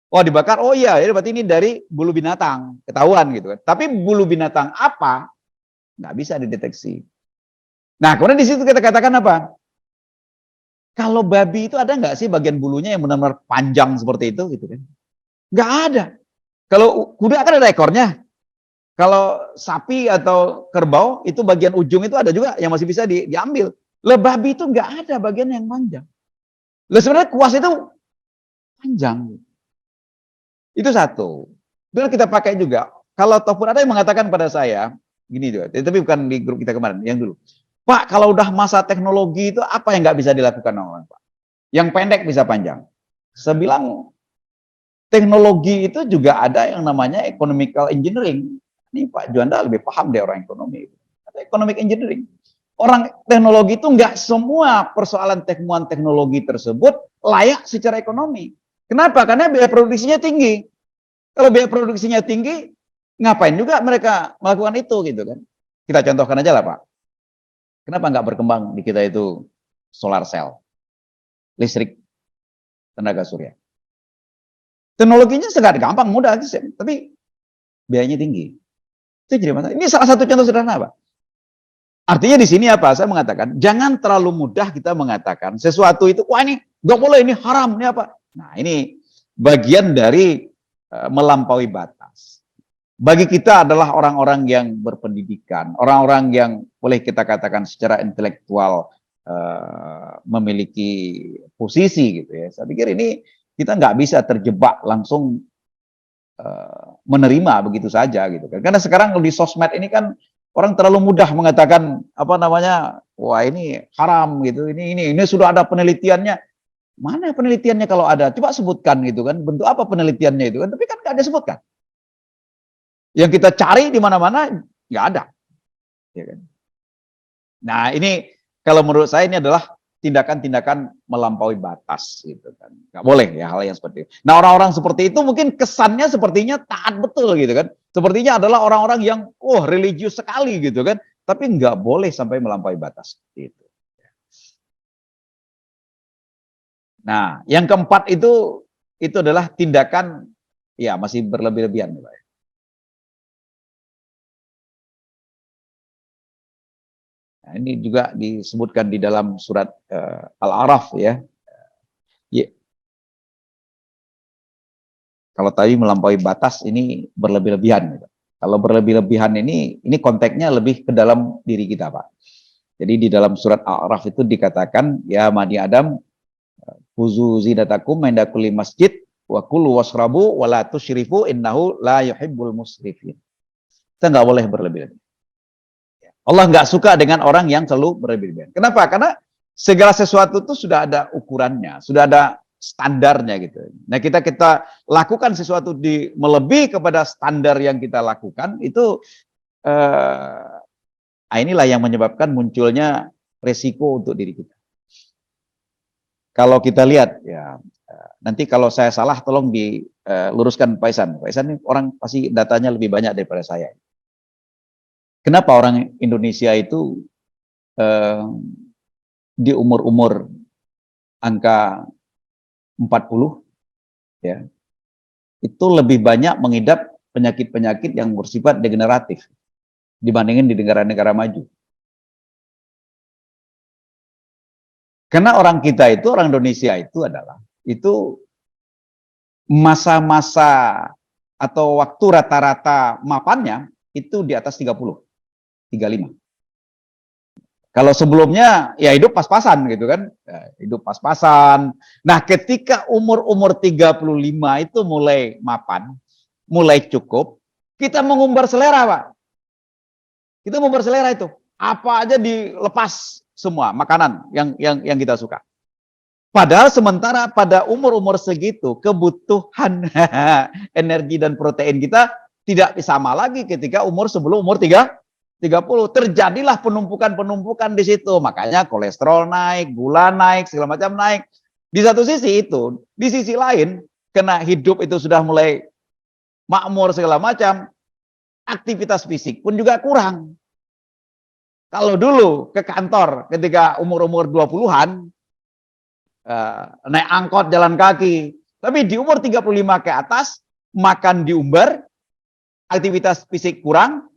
Oh dibakar, oh iya, berarti ini dari bulu binatang, ketahuan gitu kan. Tapi bulu binatang apa? Nggak bisa dideteksi. Nah, kemudian di situ kita katakan apa? Kalau babi itu ada nggak sih bagian bulunya yang benar-benar panjang seperti itu, gitu kan? Nggak ada. Kalau kuda kan ada ekornya. Kalau sapi atau kerbau itu bagian ujung itu ada juga yang masih bisa diambil. Lah babi itu nggak ada bagian yang panjang. Lah sebenarnya kuas itu panjang. Itu satu. Itu kita pakai juga. Kalau ataupun ada yang mengatakan pada saya gini juga, tapi bukan di grup kita kemarin, yang dulu. Pak, kalau udah masa teknologi itu apa yang nggak bisa dilakukan orang, Pak? Yang pendek bisa panjang. Saya bilang teknologi itu juga ada yang namanya economical engineering. Ini Pak Juanda lebih paham deh orang ekonomi. Ada economic engineering. Orang teknologi itu nggak semua persoalan temuan teknologi tersebut layak secara ekonomi. Kenapa? Karena biaya produksinya tinggi. Kalau biaya produksinya tinggi, ngapain juga mereka melakukan itu gitu kan? Kita contohkan aja lah Pak. Kenapa nggak berkembang di kita itu solar cell, listrik tenaga surya? Teknologinya sangat gampang, mudah, tapi biayanya tinggi. Itu jadi masalah. Ini salah satu contoh sederhana Pak. Artinya di sini apa? Saya mengatakan, jangan terlalu mudah kita mengatakan sesuatu itu, wah ini nggak boleh, ini haram, ini apa? Nah ini bagian dari melampaui batas. Bagi kita adalah orang-orang yang berpendidikan, orang-orang yang boleh kita katakan secara intelektual memiliki posisi gitu ya. Saya pikir ini kita nggak bisa terjebak langsung menerima begitu saja gitu kan. Karena sekarang di sosmed ini kan orang terlalu mudah mengatakan apa namanya, wah ini haram gitu, ini sudah ada penelitiannya. Mana penelitiannya kalau ada? Coba sebutkan gitu kan, bentuk apa penelitiannya itu kan? Tapi kan nggak ada sebutkan. Yang kita cari di mana-mana nggak ada. Ya kan? Nah ini kalau menurut saya ini adalah tindakan-tindakan melampaui batas gitu kan. Nggak boleh ya hal yang seperti itu. Nah orang-orang seperti itu mungkin kesannya sepertinya taat betul gitu kan. Sepertinya adalah orang-orang yang religius sekali gitu kan. Tapi nggak boleh sampai melampaui batas seperti itu. Nah yang keempat itu adalah tindakan ya masih berlebih-lebihan Pak. Nah, ini juga disebutkan di dalam surat Al-A'raf ya. Kalau tadi melampaui batas ini berlebih-lebihan. Gitu. Kalau berlebih-lebihan ini konteksnya lebih ke dalam diri kita Pak. Jadi di dalam surat Al-A'raf itu dikatakan ya Bani Adam khuzu zinatakum inda kulli masjid wa kulu wasrabu wa la tusyrifu innahu la yuhibbul musrifin. Kita nggak boleh berlebih-lebihan. Allah nggak suka dengan orang yang selalu berlebih-lebihan. Kenapa? Karena segala sesuatu itu sudah ada ukurannya, sudah ada standarnya gitu. Nah kita lakukan sesuatu melebihi kepada standar yang kita lakukan itu inilah yang menyebabkan munculnya resiko untuk diri kita. Kalau kita lihat ya nanti kalau saya salah tolong diluruskan Pak Isan. Pak Isan ini orang pasti datanya lebih banyak daripada saya. Kenapa orang Indonesia itu di umur-umur angka 40 ya itu lebih banyak mengidap penyakit-penyakit yang bersifat degeneratif dibandingin di negara-negara maju. Karena orang kita itu, orang Indonesia itu adalah masa-masa atau waktu rata-rata mapannya itu di atas 30. 35. Kalau sebelumnya ya hidup pas-pasan gitu kan. Ya, hidup pas-pasan. Nah, ketika umur-umur 35 itu mulai mapan, mulai cukup, kita mengumbar selera, Pak. Kita mengumbar selera itu. Apa aja dilepas semua makanan yang kita suka. Padahal sementara pada umur-umur segitu kebutuhan energi dan protein kita tidak sama lagi ketika sebelum umur 30 terjadilah penumpukan di situ. Makanya kolesterol naik, gula naik, segala macam naik. Di satu sisi itu, di sisi lain, karena hidup itu sudah mulai makmur segala macam, aktivitas fisik pun juga kurang. Kalau dulu ke kantor ketika umur-umur 20-an, naik angkot jalan kaki. Tapi di umur 35 ke atas, makan diumbar, aktivitas fisik kurang,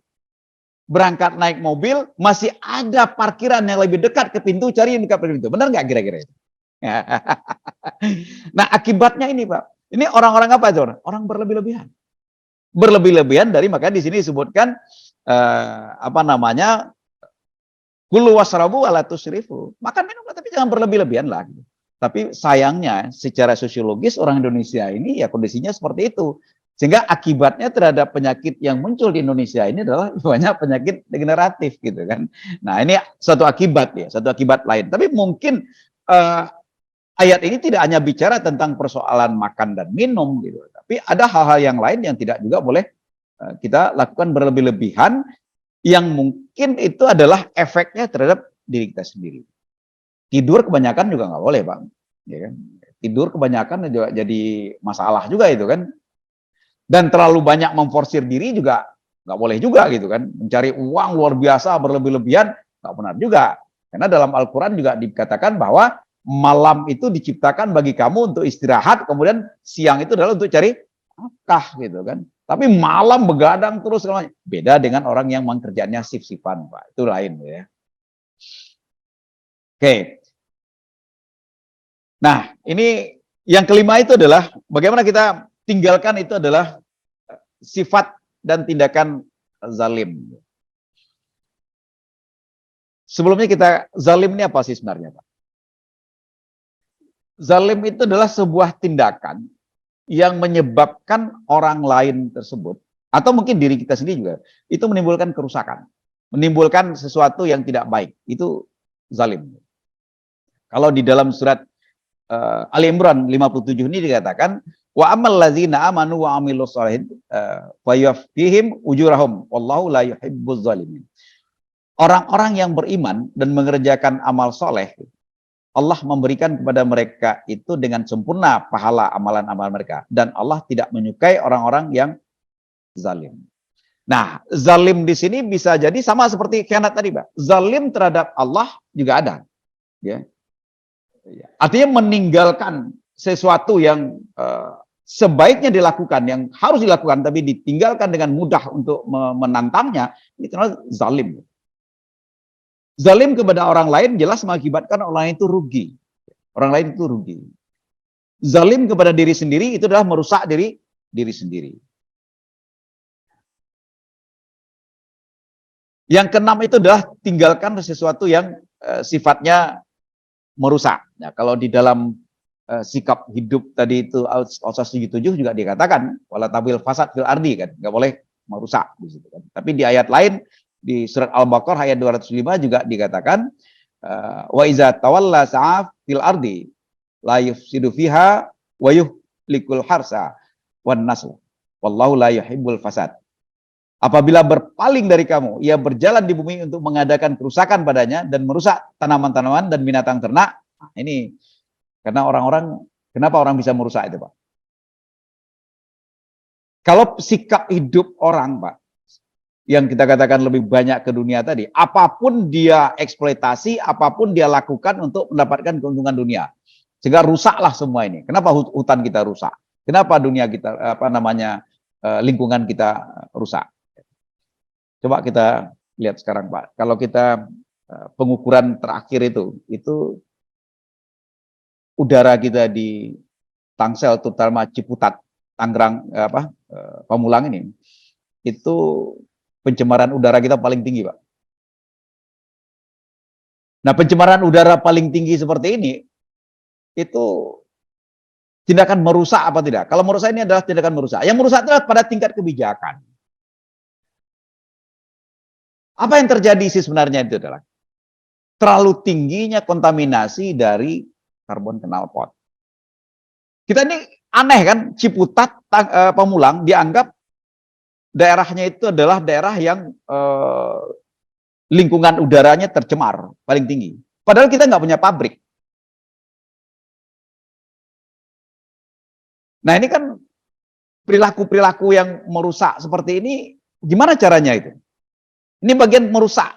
berangkat naik mobil, masih ada parkiran yang lebih dekat ke pintu, cari yang dekat ke pintu. Benar nggak kira-kira itu? Nah, akibatnya ini, Pak. Ini orang-orang apa itu? Orang berlebih-lebihan. Berlebih-lebihan dari, makanya di sini disebutkan kulu wasrabu ala tusrifu. Makan minum tapi jangan berlebih-lebihan lah. Tapi sayangnya secara sosiologis orang Indonesia ini ya kondisinya seperti itu. Sehingga akibatnya terhadap penyakit yang muncul di Indonesia ini adalah banyak penyakit degeneratif gitu kan. Nah ini satu akibat ya, satu akibat lain. Tapi mungkin ayat ini tidak hanya bicara tentang persoalan makan dan minum gitu. Tapi ada hal-hal yang lain yang tidak juga boleh kita lakukan berlebih-lebihan yang mungkin itu adalah efeknya terhadap diri kita sendiri. Tidur kebanyakan juga nggak boleh, Bang. Ya kan? Tidur kebanyakan juga jadi masalah juga itu kan. Dan terlalu banyak memforsir diri juga nggak boleh juga gitu kan. Mencari uang luar biasa berlebih-lebihan nggak benar juga. Karena dalam Al-Quran juga dikatakan bahwa malam itu diciptakan bagi kamu untuk istirahat, kemudian siang itu adalah untuk cari nafkah gitu kan. Tapi malam begadang terus, beda dengan orang yang mengerjakannya sif-sifan, Pak. Itu lain ya. Oke. Nah, ini yang kelima itu adalah bagaimana kita tinggalkan itu adalah sifat dan tindakan zalim. Sebelumnya kita, zalim ini apa sih sebenarnya, Pak? Zalim itu adalah sebuah tindakan yang menyebabkan orang lain tersebut, atau mungkin diri kita sendiri juga, itu menimbulkan kerusakan, menimbulkan sesuatu yang tidak baik. Itu zalim. Kalau di dalam surat Ali Imran 57 ini dikatakan, wa amal ladzina amanu wa amilus shalihin fa yuwaffihim ujurahum wallahu la yuhibbuz zalimin. Orang-orang yang beriman dan mengerjakan amal soleh, Allah memberikan kepada mereka itu dengan sempurna pahala amalan-amalan mereka. Dan Allah tidak menyukai orang-orang yang zalim. Nah, zalim di sini bisa jadi sama seperti khianat tadi, Pak. Zalim terhadap Allah juga ada. Ya. Artinya meninggalkan sesuatu yang sebaiknya dilakukan, yang harus dilakukan, tapi ditinggalkan dengan mudah untuk menantangnya, ini termasuk zalim. Zalim kepada orang lain jelas mengakibatkan orang lain itu rugi. Orang lain itu rugi. Zalim kepada diri sendiri itu adalah merusak diri sendiri. Yang keenam itu adalah tinggalkan sesuatu yang sifatnya merusak. Nah, kalau di dalam sikap hidup tadi itu Al-Qasas 77 juga dikatakan wala tabil fasad fil ardi kan, nggak boleh merusak di situ kan. Tapi di ayat lain di surat Al-Baqarah ayat 205 juga dikatakan wa iza tawalla sa'af fil ardi la yufsidu fiha wa yuhlikul harsa wan nasl wallahu la yuhibbul fasad. Apabila berpaling dari kamu, ia berjalan di bumi untuk mengadakan kerusakan padanya dan merusak tanaman-tanaman dan binatang ternak. Nah, ini karena orang-orang, kenapa orang bisa merusak itu, Pak? Kalau sikap hidup orang, Pak, yang kita katakan lebih banyak ke dunia tadi, apapun dia eksploitasi, apapun dia lakukan untuk mendapatkan keuntungan dunia, sehingga rusaklah semua ini. Kenapa hutan kita rusak? Kenapa dunia kita, lingkungan kita rusak? Coba kita lihat sekarang, Pak. Kalau kita pengukuran terakhir itu udara kita di Tangsel, terutama Ciputat, Tangerang, Pamulang ini, itu pencemaran udara kita paling tinggi, Pak. Nah, pencemaran udara paling tinggi seperti ini, itu tindakan merusak apa tidak? Kalau merusak ini adalah tindakan merusak. Yang merusak adalah pada tingkat kebijakan. Apa yang terjadi sih sebenarnya itu adalah terlalu tingginya kontaminasi dari karbon knalpot. Kita ini aneh kan, Ciputat, Pamulang dianggap daerahnya itu adalah daerah yang lingkungan udaranya tercemar paling tinggi. Padahal kita nggak punya pabrik. Nah, ini kan perilaku-perilaku yang merusak seperti ini, gimana caranya itu? Ini bagian merusak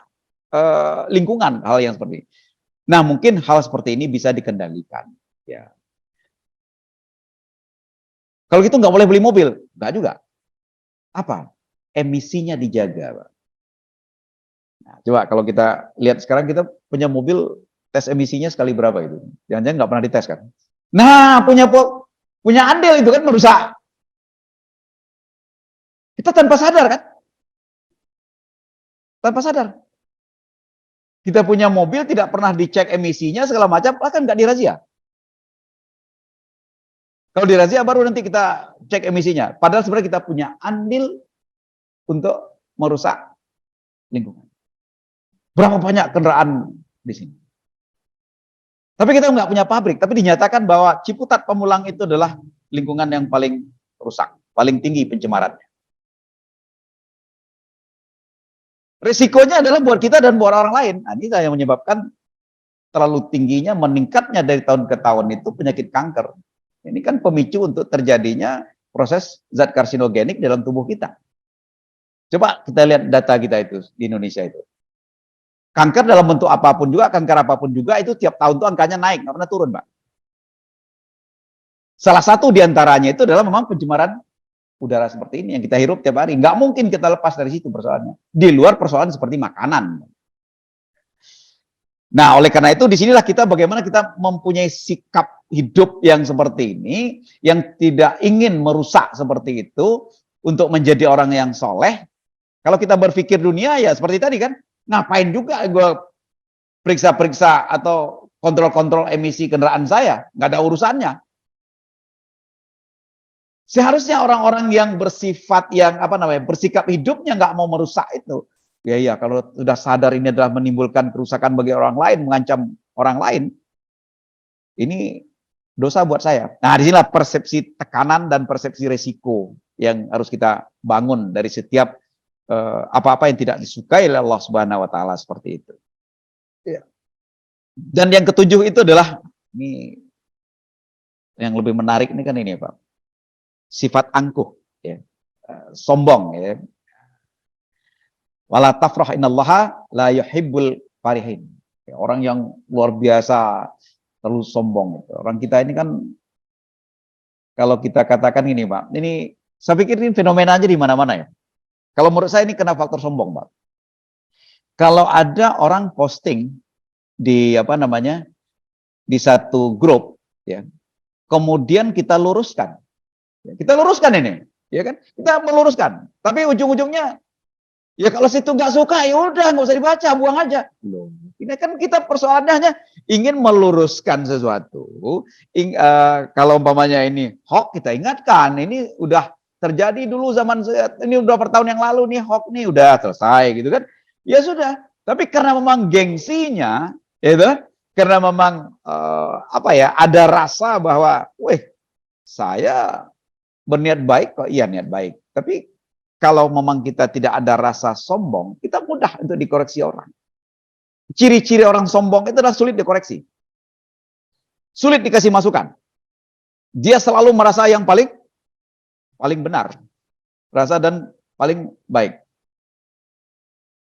lingkungan, hal yang seperti ini. Nah, mungkin hal seperti ini bisa dikendalikan. Ya. Kalau gitu nggak boleh beli mobil, nggak juga. Apa? Emisinya dijaga, Pak. Nah, coba kalau kita lihat sekarang kita punya mobil, tes emisinya sekali berapa itu? Jangan-jangan nggak pernah dites kan? Nah, punya andil itu kan merusak. Kita tanpa sadar kan? Tanpa sadar. Kita punya mobil tidak pernah dicek emisinya segala macam, bahkan nggak dirazia. Kalau dirazia baru nanti kita cek emisinya. Padahal sebenarnya kita punya andil untuk merusak lingkungan. Berapa banyak kendaraan di sini? Tapi kita nggak punya pabrik. Tapi dinyatakan bahwa Ciputat Pamulang itu adalah lingkungan yang paling rusak, paling tinggi pencemarannya. Risikonya adalah buat kita dan buat orang lain. Nah, ini yang menyebabkan terlalu tingginya, meningkatnya dari tahun ke tahun itu penyakit kanker. Ini kan pemicu untuk terjadinya proses zat karsinogenik dalam tubuh kita. Coba kita lihat data kita itu di Indonesia itu. Kanker dalam bentuk apapun juga, kanker apapun juga itu tiap tahun tuh angkanya naik, nggak pernah turun, Pak. Salah satu diantaranya itu adalah memang pencemaran udara seperti ini yang kita hirup tiap hari. Nggak mungkin kita lepas dari situ persoalannya. Di luar persoalan seperti makanan. Nah, oleh karena itu disinilah kita bagaimana kita mempunyai sikap hidup yang seperti ini, yang tidak ingin merusak seperti itu, untuk menjadi orang yang soleh. Kalau kita berpikir dunia ya seperti tadi kan, ngapain juga gue periksa-periksa atau kontrol-kontrol emisi kendaraan saya, nggak ada urusannya. Seharusnya orang-orang yang bersifat yang bersikap hidupnya nggak mau merusak itu. Ya, kalau sudah sadar ini adalah menimbulkan kerusakan bagi orang lain, mengancam orang lain, ini dosa buat saya. Nah, disinilah persepsi tekanan dan persepsi resiko yang harus kita bangun dari setiap apa-apa yang tidak disukai oleh Allah Subhanahu wa taala seperti itu. Ya. Dan yang ketujuh itu adalah ini yang lebih menarik ini kan ini, Pak. Sifat angkuh, ya. Sombong, ya. Wala tafrah innallaha la yuhibbul farihin. Ya, orang yang luar biasa terlalu sombong gitu. Orang kita ini kan kalau kita katakan ini, Pak. Ini saya pikir ini fenomena aja di mana-mana ya. Kalau menurut saya ini kena faktor sombong, Pak. Kalau ada orang posting di di satu grup, ya, kemudian kita luruskan ini, ya kan? Kita meluruskan, tapi ujung-ujungnya, ya kalau situ nggak suka, ya udah nggak usah dibaca, buang aja. Loh, ini kan kita persoalannya hanya ingin meluruskan sesuatu. Kalau umpamanya ini hoax, kita ingatkan, ini udah terjadi dulu ini udah bertahun yang lalu nih hoax nih udah selesai gitu kan. Ya sudah. Tapi karena memang gengsinya, itu karena memang ada rasa bahwa, saya berniat baik kok, iya niat baik. Tapi kalau memang kita tidak ada rasa sombong, kita mudah untuk dikoreksi orang. Ciri-ciri orang sombong itu adalah sulit dikoreksi. Sulit dikasih masukan. Dia selalu merasa yang paling benar, rasa dan paling baik.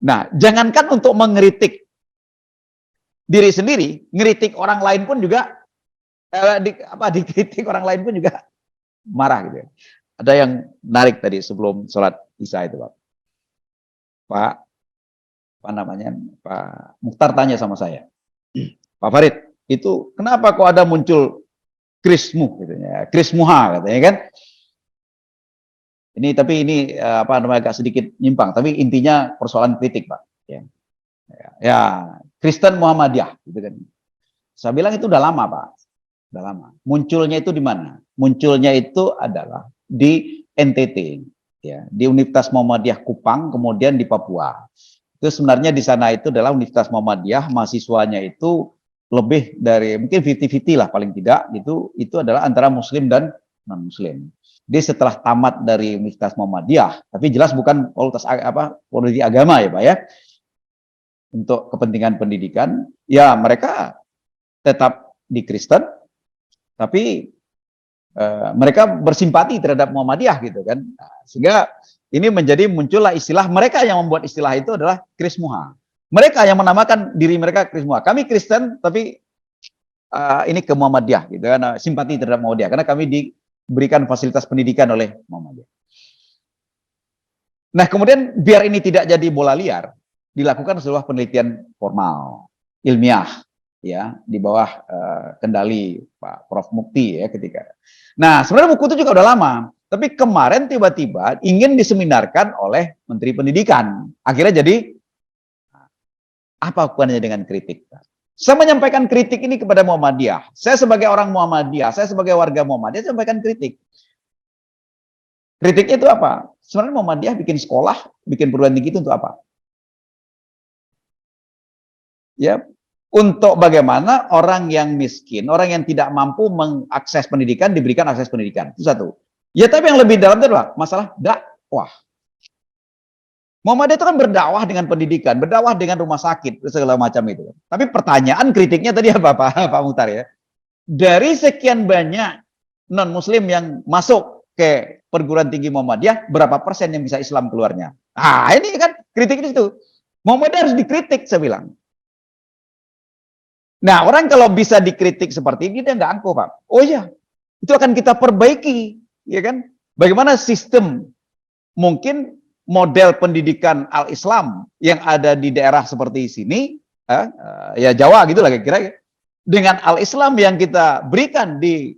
Nah, jangankan untuk mengkritik diri sendiri, ngeritik orang lain pun juga dikritik orang lain pun juga marah gitu ya. Ada yang menarik tadi sebelum sholat Isya itu, Pak Mukhtar tanya sama saya, Pak Farid, itu kenapa kok ada muncul krismu gitu ya, krismuha katanya kan. Ini agak sedikit nyimpang, tapi intinya persoalan kritik, Pak. Ya, Kristen Muhammadiyah, gitu kan. Saya bilang itu udah lama, Pak. Udah lama. Munculnya itu di mana? Munculnya itu adalah di NTT, ya, di Universitas Muhammadiyah Kupang, kemudian di Papua. Itu sebenarnya di sana itu adalah Universitas Muhammadiyah, mahasiswanya itu lebih dari mungkin 50-50 lah paling tidak, gitu. Itu adalah antara Muslim dan non-Muslim. Dia setelah tamat dari Universitas Muhammadiyah, tapi jelas bukan politik agama ya, Pak ya. Untuk kepentingan pendidikan, ya mereka tetap di Kristen, tapi mereka bersimpati terhadap Muhammadiyah gitu kan. Nah, sehingga ini muncullah istilah, mereka yang membuat istilah itu adalah Krismuha. Mereka yang menamakan diri mereka Krismuha. Kami Kristen, tapi ini ke Muhammadiyah gitu kan, simpati terhadap Muhammadiyah karena kami diberikan fasilitas pendidikan oleh Muhammadiyah. Nah, kemudian biar ini tidak jadi bola liar, dilakukan sebuah penelitian formal, ilmiah, ya, di bawah kendali Pak Prof. Mukti ya ketika. Nah, sebenarnya buku itu juga udah lama, tapi kemarin tiba-tiba ingin diseminarkan oleh Menteri Pendidikan. Akhirnya jadi apa hubungannya dengan kritik? Saya menyampaikan kritik ini kepada Muhammadiyah. Saya sebagai orang Muhammadiyah, saya sebagai warga Muhammadiyah, saya sampaikan kritik. Kritiknya itu apa? Sebenarnya Muhammadiyah bikin sekolah, bikin perguruan tinggi itu untuk apa? Ya, untuk bagaimana orang yang miskin, orang yang tidak mampu mengakses pendidikan, diberikan akses pendidikan. Itu satu. Ya, tapi yang lebih dalam itu adalah masalah dakwah. Muhammadiyah itu kan berdakwah dengan pendidikan, berdakwah dengan rumah sakit, segala macam itu. Tapi pertanyaan kritiknya tadi apa Pak Muhtar ya? Dari sekian banyak non-muslim yang masuk ke perguruan tinggi Muhammadiyah, berapa persen yang bisa Islam keluarnya? Nah, ini kan kritik itu. Muhammadiyah harus dikritik, saya bilang. Nah, orang kalau bisa dikritik seperti ini, dia nggak angkuh, Pak. Oh iya, itu akan kita perbaiki, ya kan? Bagaimana sistem mungkin model pendidikan al-Islam yang ada di daerah seperti sini, ya Jawa gitu lah kira-kira, dengan al-Islam yang kita berikan di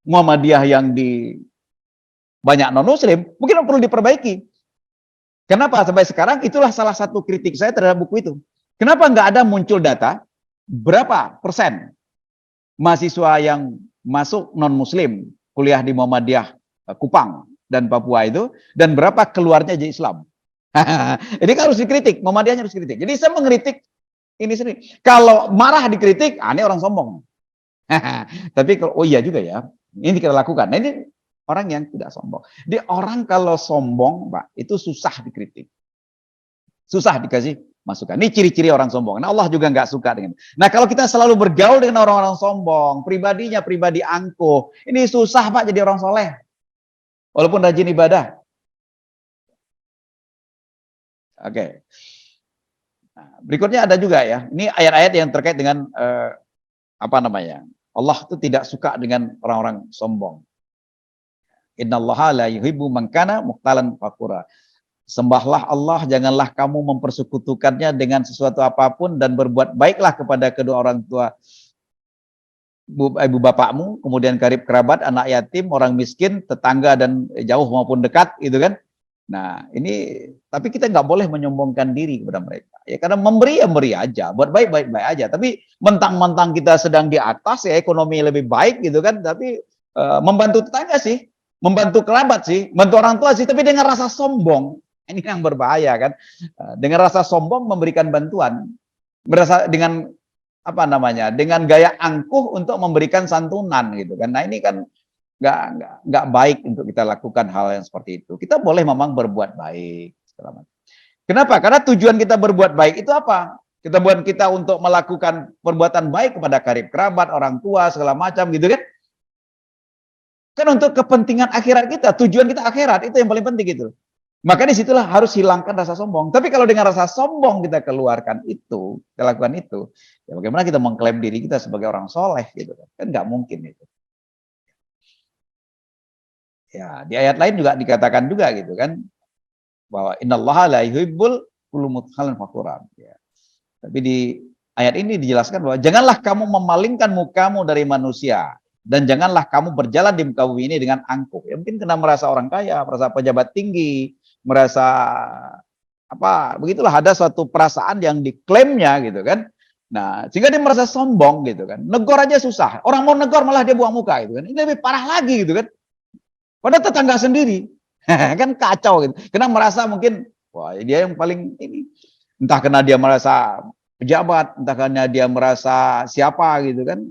Muhammadiyah yang di banyak non-muslim, mungkin perlu diperbaiki. Kenapa? Sampai sekarang itulah salah satu kritik saya terhadap buku itu. Kenapa nggak ada muncul data berapa persen mahasiswa yang masuk non-muslim kuliah di Muhammadiyah Kupang dan Papua itu, dan berapa keluarnya jadi Islam. Ini kan harus dikritik, Muhammadiyahnya harus dikritik. Jadi saya mengkritik ini sendiri. Kalau marah dikritik, ini orang sombong. Tapi kalau, oh iya juga ya, ini kita lakukan. Nah, ini orang yang tidak sombong. Di orang kalau sombong, Pak, itu susah dikritik. Susah dikasih masukan. Ini ciri-ciri orang sombong. Nah, Allah juga nggak suka dengan. Nah, kalau kita selalu bergaul dengan orang-orang sombong, pribadinya pribadi angkuh, ini susah, Pak, jadi orang soleh. Walaupun rajin ibadah. Oke. Nah, berikutnya ada juga ya. Ini ayat-ayat yang terkait dengan apa namanya? Allah itu tidak suka dengan orang-orang sombong. Innallaha la yuhibbu man kana mukhtalan fakhura. Sembahlah Allah, janganlah kamu mempersekutukannya dengan sesuatu apapun, dan berbuat baiklah kepada kedua orang tua ibu bapakmu, kemudian karib kerabat, anak yatim, orang miskin, tetangga dan jauh maupun dekat, gitu kan. Nah, ini tapi kita nggak boleh menyombongkan diri kepada mereka. Ya karena memberi ya memberi aja, buat baik aja. Tapi mentang-mentang kita sedang di atas ya, ekonomi lebih baik gitu kan, tapi membantu tetangga sih, membantu kerabat sih, membantu orang tua sih, tapi dengan rasa sombong. Ini yang berbahaya kan. Dengan rasa sombong memberikan bantuan, berasa dengan apa namanya, dengan gaya angkuh untuk memberikan santunan gitu kan. Nah, ini kan nggak baik untuk kita lakukan hal yang seperti itu. Kita boleh memang berbuat baik. Kenapa? Karena tujuan kita berbuat baik itu apa? Kita buat kita untuk melakukan perbuatan baik kepada karib kerabat, orang tua, segala macam gitu kan. Kan untuk kepentingan akhirat kita, tujuan kita akhirat, itu yang paling penting gitu. Maka disitulah harus hilangkan rasa sombong. Tapi kalau dengan rasa sombong kita keluarkan itu, kita lakukan itu, ya bagaimana kita mengklaim diri kita sebagai orang soleh gitu kan nggak mungkin itu. Ya di ayat lain juga dikatakan juga gitu kan, bahwa innallaha la yuhibbul kullu mukhtalan fakhura. Ya. Tapi di ayat ini dijelaskan bahwa janganlah kamu memalingkan mukamu dari manusia, dan janganlah kamu berjalan di muka bumi ini dengan angkuh. Ya mungkin kena merasa orang kaya, merasa pejabat tinggi, merasa apa, begitulah, ada suatu perasaan yang diklaimnya gitu kan. Nah, sehingga dia merasa sombong gitu kan. Negor aja susah. Orang mau negor malah dia buang muka gitu kan. Ini lebih parah lagi gitu kan. Padahal tetangga sendiri. Kan kacau gitu. Karena merasa mungkin wah, dia yang paling ini. Entah karena dia merasa pejabat, entah karena dia merasa siapa gitu kan.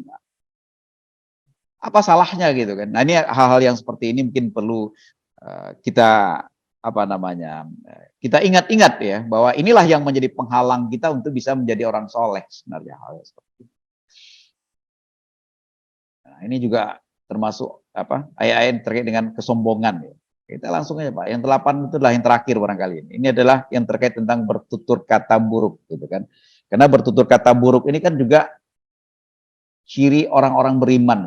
Apa salahnya gitu kan. Nah, ini hal-hal yang seperti ini mungkin perlu kita apa namanya, kita ingat-ingat ya, bahwa inilah yang menjadi penghalang kita untuk bisa menjadi orang soleh sebenarnya, hal seperti itu. Nah, ini juga termasuk apa, ayat-ayat terkait dengan kesombongan ya. Kita langsung aja Pak, yang 8 itu adalah yang terakhir barangkali ini. Ini adalah yang terkait tentang bertutur kata buruk gitu kan. Karena bertutur kata buruk ini kan juga ciri orang-orang beriman.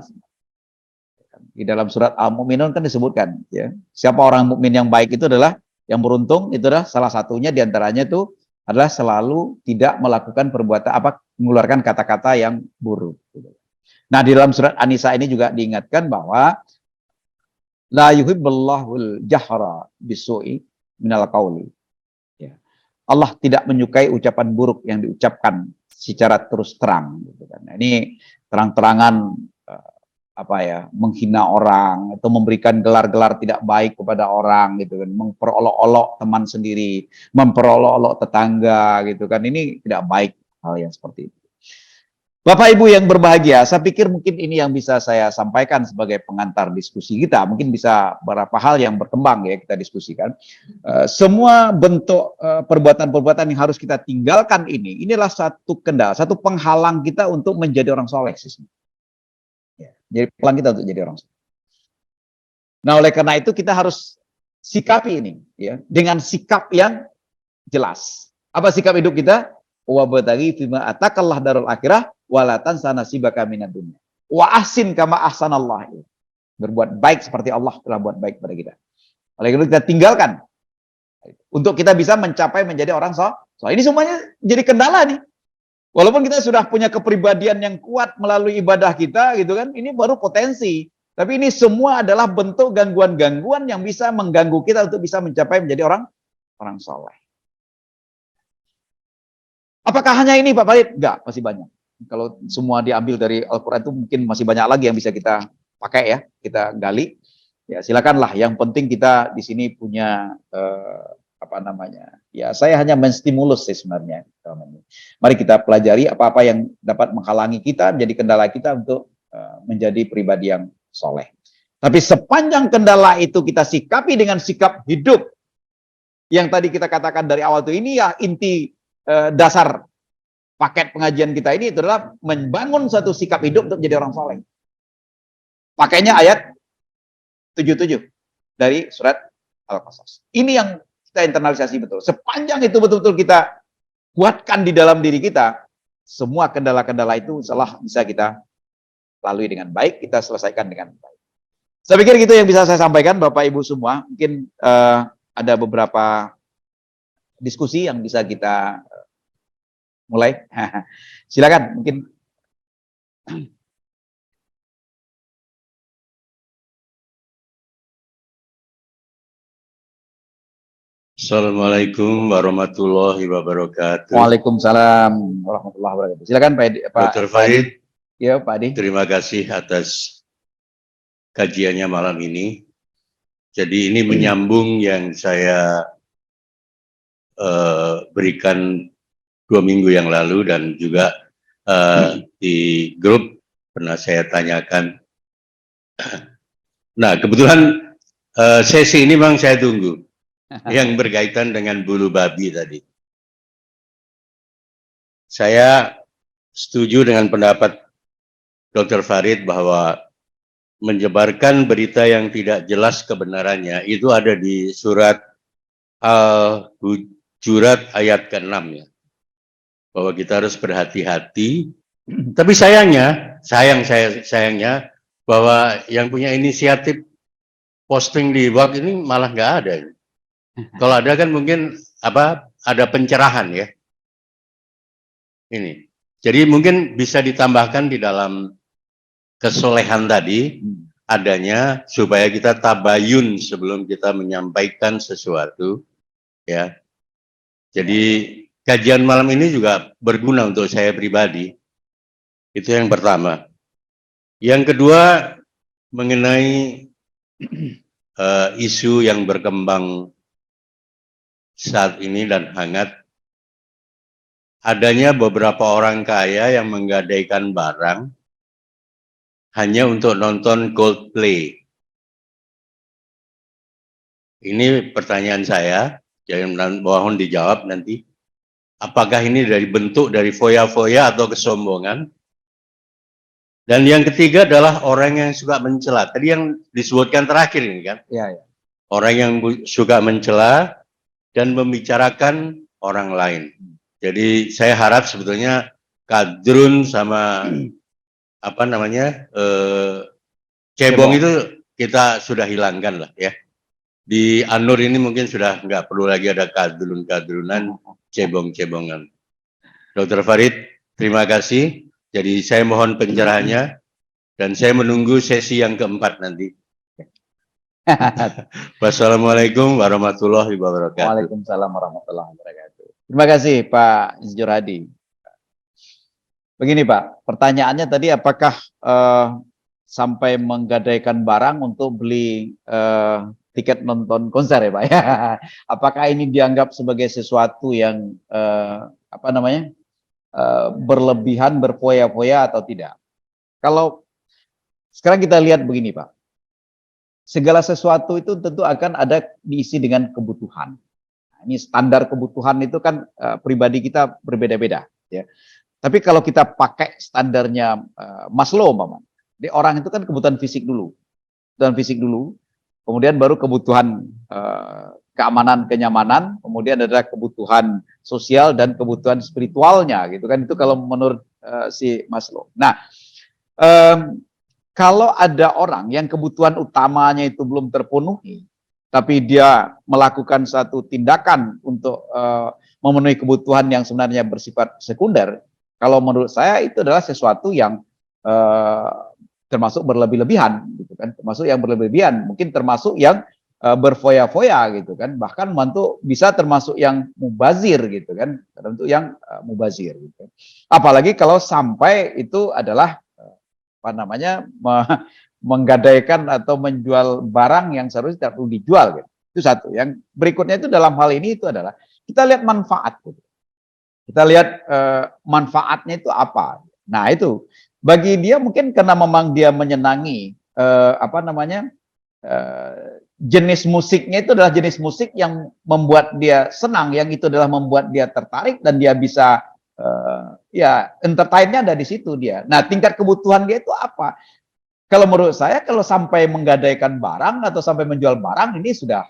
Di dalam surat Al-Mu'minun kan disebutkan ya, siapa orang mukmin yang baik itu adalah yang beruntung, itu adalah salah satunya diantaranya itu adalah selalu tidak melakukan perbuatan apa, mengeluarkan kata-kata yang buruk. Nah di dalam surat An-Nisa ini juga diingatkan bahwa la yuhibbullahu jahra bisu'i minal qauli. Ya. Allah tidak menyukai ucapan buruk yang diucapkan secara terus terang. Gitu kan. Nah, ini terang-terangan apa ya, menghina orang atau memberikan gelar-gelar tidak baik kepada orang gitu kan, memperolok-olok teman sendiri, memperolok-olok tetangga gitu kan, ini tidak baik hal yang seperti itu. Bapak Ibu yang berbahagia, saya pikir mungkin ini yang bisa saya sampaikan sebagai pengantar diskusi kita. Mungkin bisa beberapa hal yang berkembang ya kita diskusikan. Semua bentuk perbuatan-perbuatan yang harus kita tinggalkan inilah satu kendala, satu penghalang kita untuk menjadi orang soleh. Ya, jadi penghalang kita untuk jadi orang soleh. Nah, oleh karena itu kita harus sikapi ini ya dengan sikap yang jelas. Apa sikap hidup kita? Wa bataghi fima atakallah darul akhirah walatan sanasibaka minad dunya. Wa ahsin kama ahsanallah. Berbuat baik seperti Allah telah buat baik pada kita. Oleh karena itu kita tinggalkan untuk kita bisa mencapai menjadi orang soleh. Ini semuanya jadi kendala nih. Walaupun kita sudah punya kepribadian yang kuat melalui ibadah kita gitu kan, ini baru potensi. Tapi ini semua adalah bentuk gangguan-gangguan yang bisa mengganggu kita untuk bisa mencapai menjadi orang soleh. Apakah hanya ini Pak Farid? Enggak, masih banyak. Kalau semua diambil dari Al-Quran itu mungkin masih banyak lagi yang bisa kita pakai ya, kita gali. Ya silakanlah. Yang penting kita di sini punya apa namanya? Ya saya hanya menstimulus sih sebenarnya. Mari kita pelajari apa-apa yang dapat menghalangi kita, menjadi kendala kita untuk menjadi pribadi yang soleh. Tapi sepanjang kendala itu kita sikapi dengan sikap hidup yang tadi kita katakan dari awal itu, ini ya inti dasar paket pengajian kita ini adalah membangun satu sikap hidup untuk menjadi orang soleh. Pakainya ayat 77 dari surat Al-Qasas. Ini yang kita internalisasi betul. Sepanjang itu betul-betul kita kuatkan di dalam diri kita, semua kendala-kendala itu salah bisa kita lalui dengan baik, kita selesaikan dengan baik. Saya pikir gitu yang bisa saya sampaikan Bapak Ibu semua. Mungkin ada beberapa diskusi yang bisa kita mulai. Silakan mungkin. Assalamualaikum warahmatullahi wabarakatuh. Waalaikumsalam warahmatullahi wabarakatuh. Silakan Pak Dr. Farid. Ya, Pak Adi. Terima kasih atas kajiannya malam ini. Jadi ini menyambung yang saya berikan 2 minggu yang lalu dan juga di grup pernah saya tanyakan. Nah, kebetulan sesi ini memang saya tunggu yang berkaitan dengan bulu babi tadi. Saya setuju dengan pendapat Dr. Farid bahwa menyebarkan berita yang tidak jelas kebenarannya itu ada di surat Al-Hujurat ayat ke-6 ya. Bahwa kita harus berhati-hati. Tapi sayangnya bahwa yang punya inisiatif posting di WhatsApp ini malah nggak ada. Kalau ada kan mungkin ada pencerahan ya. Ini. Jadi mungkin bisa ditambahkan di dalam kesolehan tadi adanya supaya kita tabayun sebelum kita menyampaikan sesuatu ya. Jadi kajian malam ini juga berguna untuk saya pribadi. Itu yang pertama. Yang kedua mengenai isu yang berkembang saat ini dan hangat, adanya beberapa orang kaya yang menggadaikan barang hanya untuk nonton Coldplay. Ini pertanyaan saya, jangan mohon dijawab nanti. Apakah ini dari bentuk dari foya-foya atau kesombongan? Dan yang ketiga adalah orang yang suka mencela. Tadi yang disebutkan terakhir ini kan? Ya, ya. Orang yang suka mencela dan membicarakan orang lain. Jadi saya harap sebetulnya kadrun sama cebong itu kita sudah hilangkan lah ya. Di Anur ini mungkin sudah nggak perlu lagi ada kadrun-kadrunan, cebong-cebongan. Dr. Farid, terima kasih. Jadi saya mohon pencerahannya dan saya menunggu sesi yang keempat nanti. Wassalamualaikum warahmatullahi wabarakatuh. Waalaikumsalam warahmatullahi wabarakatuh. Terima kasih Pak Juradi. Begini Pak, pertanyaannya tadi apakah sampai menggadaikan barang untuk beli tiket nonton konser ya Pak? Apakah ini dianggap sebagai sesuatu yang berlebihan, berfoya-foya atau tidak. Kalau sekarang kita lihat begini Pak, segala sesuatu itu tentu akan ada diisi dengan kebutuhan. Nah, ini standar kebutuhan itu kan pribadi kita berbeda-beda, ya. Tapi kalau kita pakai standarnya Maslow, Mama, di orang itu kan kebutuhan fisik dulu, kemudian baru kebutuhan keamanan, kenyamanan, kemudian ada kebutuhan sosial dan kebutuhan spiritualnya, gitu kan? Itu kalau menurut si Maslow. Nah, kalau ada orang yang kebutuhan utamanya itu belum terpenuhi, tapi dia melakukan satu tindakan untuk memenuhi kebutuhan yang sebenarnya bersifat sekunder, kalau menurut saya itu adalah sesuatu yang termasuk berlebih-lebihan, gitu kan? Termasuk yang berlebihan, mungkin termasuk yang berfoya-foya, gitu kan? Bahkan mantu bisa termasuk yang mubazir, gitu kan? Termasuk yang mubazir, gitu. Apalagi kalau sampai itu adalah apa namanya menggadaikan atau menjual barang yang seharusnya tidak perlu dijual, gitu. Itu satu. Yang berikutnya itu dalam hal ini itu adalah kita lihat manfaat, gitu. Kita lihat manfaatnya itu apa. Nah itu bagi dia mungkin karena memang dia menyenangi apa namanya jenis musiknya itu adalah jenis musik yang membuat dia senang, yang itu adalah membuat dia tertarik dan dia bisa ya entertainnya ada di situ dia. Nah tingkat kebutuhan dia itu apa? Kalau menurut saya kalau sampai menggadaikan barang atau sampai menjual barang ini sudah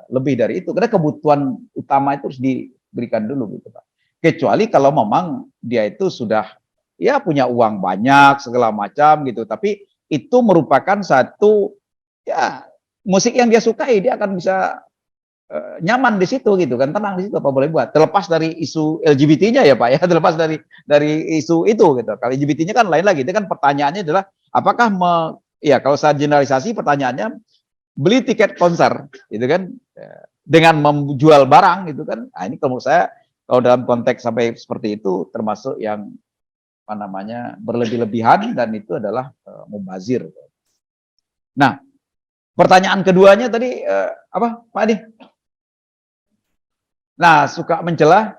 lebih dari itu, karena kebutuhan utama itu harus diberikan dulu, gitu Pak. Kecuali kalau memang dia itu sudah ya punya uang banyak segala macam gitu, tapi itu merupakan satu ya musik yang dia sukai, dia akan bisa nyaman di situ, gitu kan, tenang di situ, apa boleh buat. Terlepas dari isu LGBT-nya ya Pak ya, terlepas dari isu itu gitu. Kalau LGBT-nya kan lain lagi. Itu kan pertanyaannya adalah apakah ya kalau saya generalisasi pertanyaannya beli tiket konser gitu kan dengan menjual barang gitu kan. Nah, ini kalau menurut saya kalau dalam konteks sampai seperti itu termasuk yang apa namanya berlebih-lebihan dan itu adalah mubazir. Nah, pertanyaan keduanya tadi apa Pak Adi? Nah, suka mencela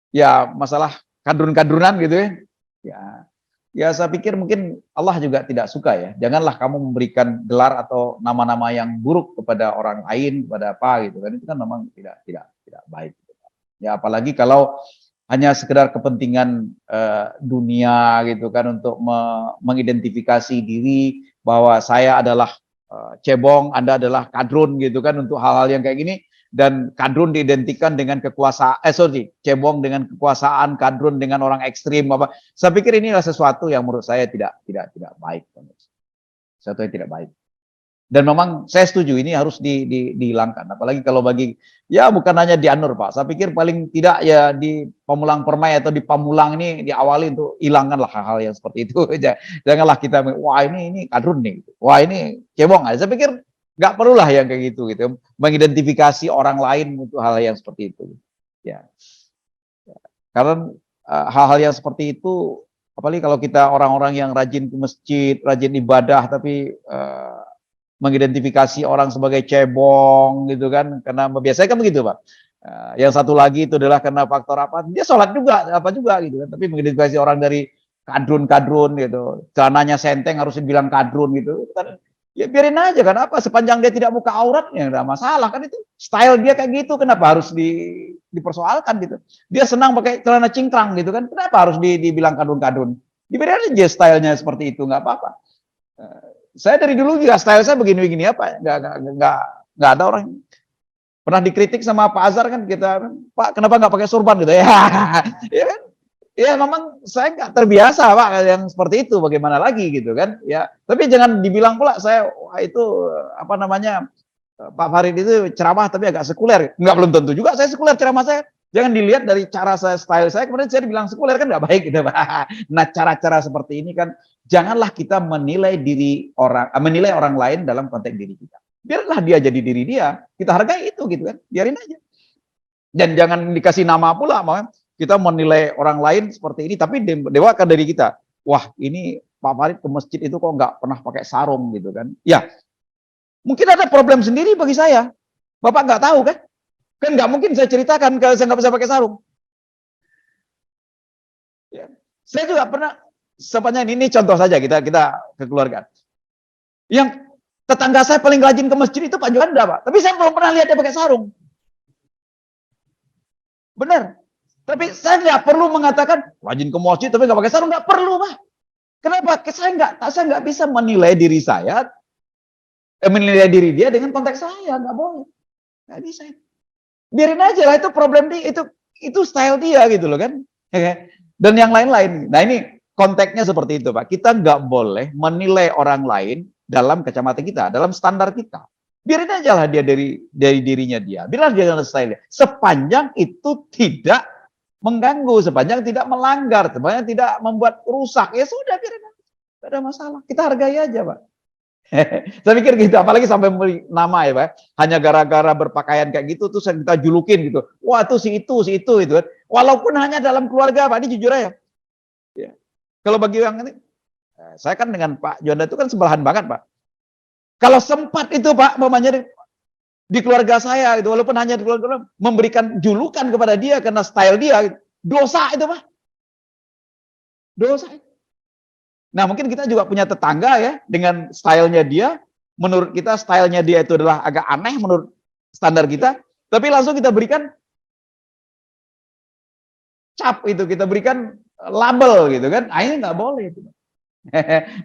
ya masalah kadrun-kadrunan gitu ya. Ya saya pikir mungkin Allah juga tidak suka ya. Janganlah kamu memberikan gelar atau nama-nama yang buruk kepada orang lain, kepada apa gitu kan. Itu kan memang tidak baik. Ya apalagi kalau hanya sekedar kepentingan dunia gitu kan untuk mengidentifikasi diri bahwa saya adalah cebong, Anda adalah kadrun gitu kan untuk hal-hal yang kayak gini, dan kadrun diidentikan dengan kekuasaan, cebong dengan kekuasaan, kadrun dengan orang ekstrim apa. Saya pikir inilah sesuatu yang menurut saya tidak baik. Sesuatu yang tidak baik. Dan memang saya setuju ini harus dihilangkan. Apalagi kalau bagi ya bukan hanya di Anur Pak. Saya pikir paling tidak ya di Pamulang Permai atau di Pamulang ini diawali untuk hilangkanlah hal-hal yang seperti itu. Janganlah kita wah ini kadrun nih. Wah ini cebong. Saya pikir nggak perlulah yang kayak gitu mengidentifikasi orang lain untuk hal yang seperti itu. Ya. Karena hal-hal yang seperti itu apalagi kalau kita orang-orang yang rajin ke masjid, rajin ibadah tapi mengidentifikasi orang sebagai cebong gitu kan, karena biasanya kan begitu Pak. Yang satu lagi itu adalah karena faktor apa, dia sholat juga apa juga gitu kan, tapi mengidentifikasi orang dari kadrun gitu, celananya senteng harus dibilang kadrun gitu kan, ya biarin aja kan, apa sepanjang dia tidak buka auratnya nggak masalah kan, itu style dia kayak gitu, kenapa harus dipersoalkan gitu. Dia senang pakai celana cingkrang gitu kan, kenapa harus dibilang kadrun-kadrun, dibiarin aja stylenya seperti itu, nggak apa-apa. Saya dari dulu juga style saya begini-begini apa, nggak ada orang pernah dikritik sama Pak Azhar kan, kita Pak kenapa nggak pakai sorban gitu ya, ya kan, ya memang saya nggak terbiasa Pak yang seperti itu, bagaimana lagi gitu kan, ya tapi jangan dibilang pula saya wah itu apa namanya Pak Farid itu ceramah tapi agak sekuler, nggak belum tentu juga saya sekuler ceramah saya. Jangan dilihat dari cara saya, style saya, kemudian saya dibilang sekuler kan nggak baik gitu Pak. Nah cara-cara seperti ini kan janganlah kita menilai menilai orang lain dalam konteks diri kita. Biarlah dia jadi diri dia, kita hargai itu gitu kan, biarin aja. Dan jangan dikasih nama pula, kita menilai orang lain seperti ini, tapi dewakan dari kita. Wah ini Pak Farid ke masjid itu kok nggak pernah pakai sarung gitu kan? Ya mungkin ada problem sendiri bagi saya. Bapak nggak tahu kan? Kan nggak mungkin saya ceritakan kalau saya nggak bisa pakai sarung. Saya juga pernah, sepanjang ini contoh saja kita kekeluargaan. Yang tetangga saya paling rajin ke masjid itu Pak Juanda, Pak. Tapi saya belum pernah lihat dia pakai sarung. Benar. Tapi saya nggak perlu mengatakan rajin ke masjid tapi nggak pakai sarung, nggak perlu, Pak. Kenapa? Saya nggak bisa menilai diri saya, menilai diri dia dengan konteks saya, nggak boleh. Nggak bisa. Biarin aja lah, itu problem dia, itu style dia gitu loh kan. Dan yang lain-lain. Nah ini konteksnya seperti itu, Pak. Kita nggak boleh menilai orang lain dalam kacamata kita, dalam standar kita. Biarin aja lah dia dari dirinya dia. Biarlah dia dengan style. Sepanjang itu tidak mengganggu, sepanjang tidak melanggar, sepanjang tidak membuat rusak, ya sudah, biarin aja. Tidak ada masalah. Kita hargai aja, Pak. Saya pikir gitu, apalagi sampai memberi nama ya, Pak. Hanya gara-gara berpakaian kayak gitu, terus kita julukin gitu. Wah, itu si itu gitu. Walaupun hanya dalam keluarga, Pak, ini jujur aja. Ya. Kalau bagi yang ini, saya kan dengan Pak Juanda itu kan sebelahan banget, Pak. Kalau sempat itu, Pak, mamanya di keluarga saya, gitu, walaupun hanya di keluarga, memberikan julukan kepada dia karena style dia, gitu. Dosa itu, Pak. Dosa. Nah, mungkin kita juga punya tetangga ya, dengan stylenya dia, menurut kita stylenya dia itu adalah agak aneh menurut standar kita, tapi langsung kita berikan cap itu, kita berikan label gitu kan. Ini nggak boleh itu.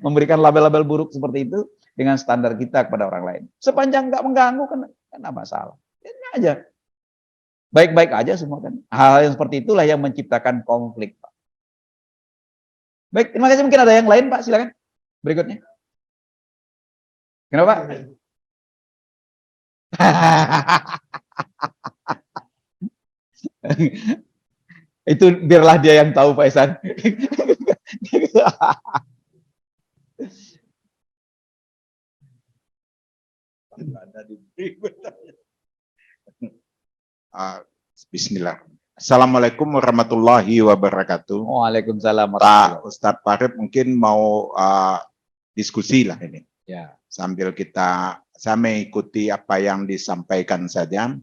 Memberikan label-label buruk seperti itu dengan standar kita kepada orang lain. Sepanjang nggak mengganggu kan nggak masalah. Ini aja. Baik-baik aja semua kan. Hal yang seperti itulah yang menciptakan konflik, Pak. Baik, terima kasih. Mungkin ada yang lain, Pak, silakan. Berikutnya. Kenapa, Pak? Itu biarlah dia yang tahu, Pak Ihsan. Bismillah. Assalamualaikum warahmatullahi wabarakatuh. Waalaikumsalam. Pak Ustadz Farid mungkin mau diskusi lah ini. Ya. Sambil saya mengikuti apa yang disampaikan saja.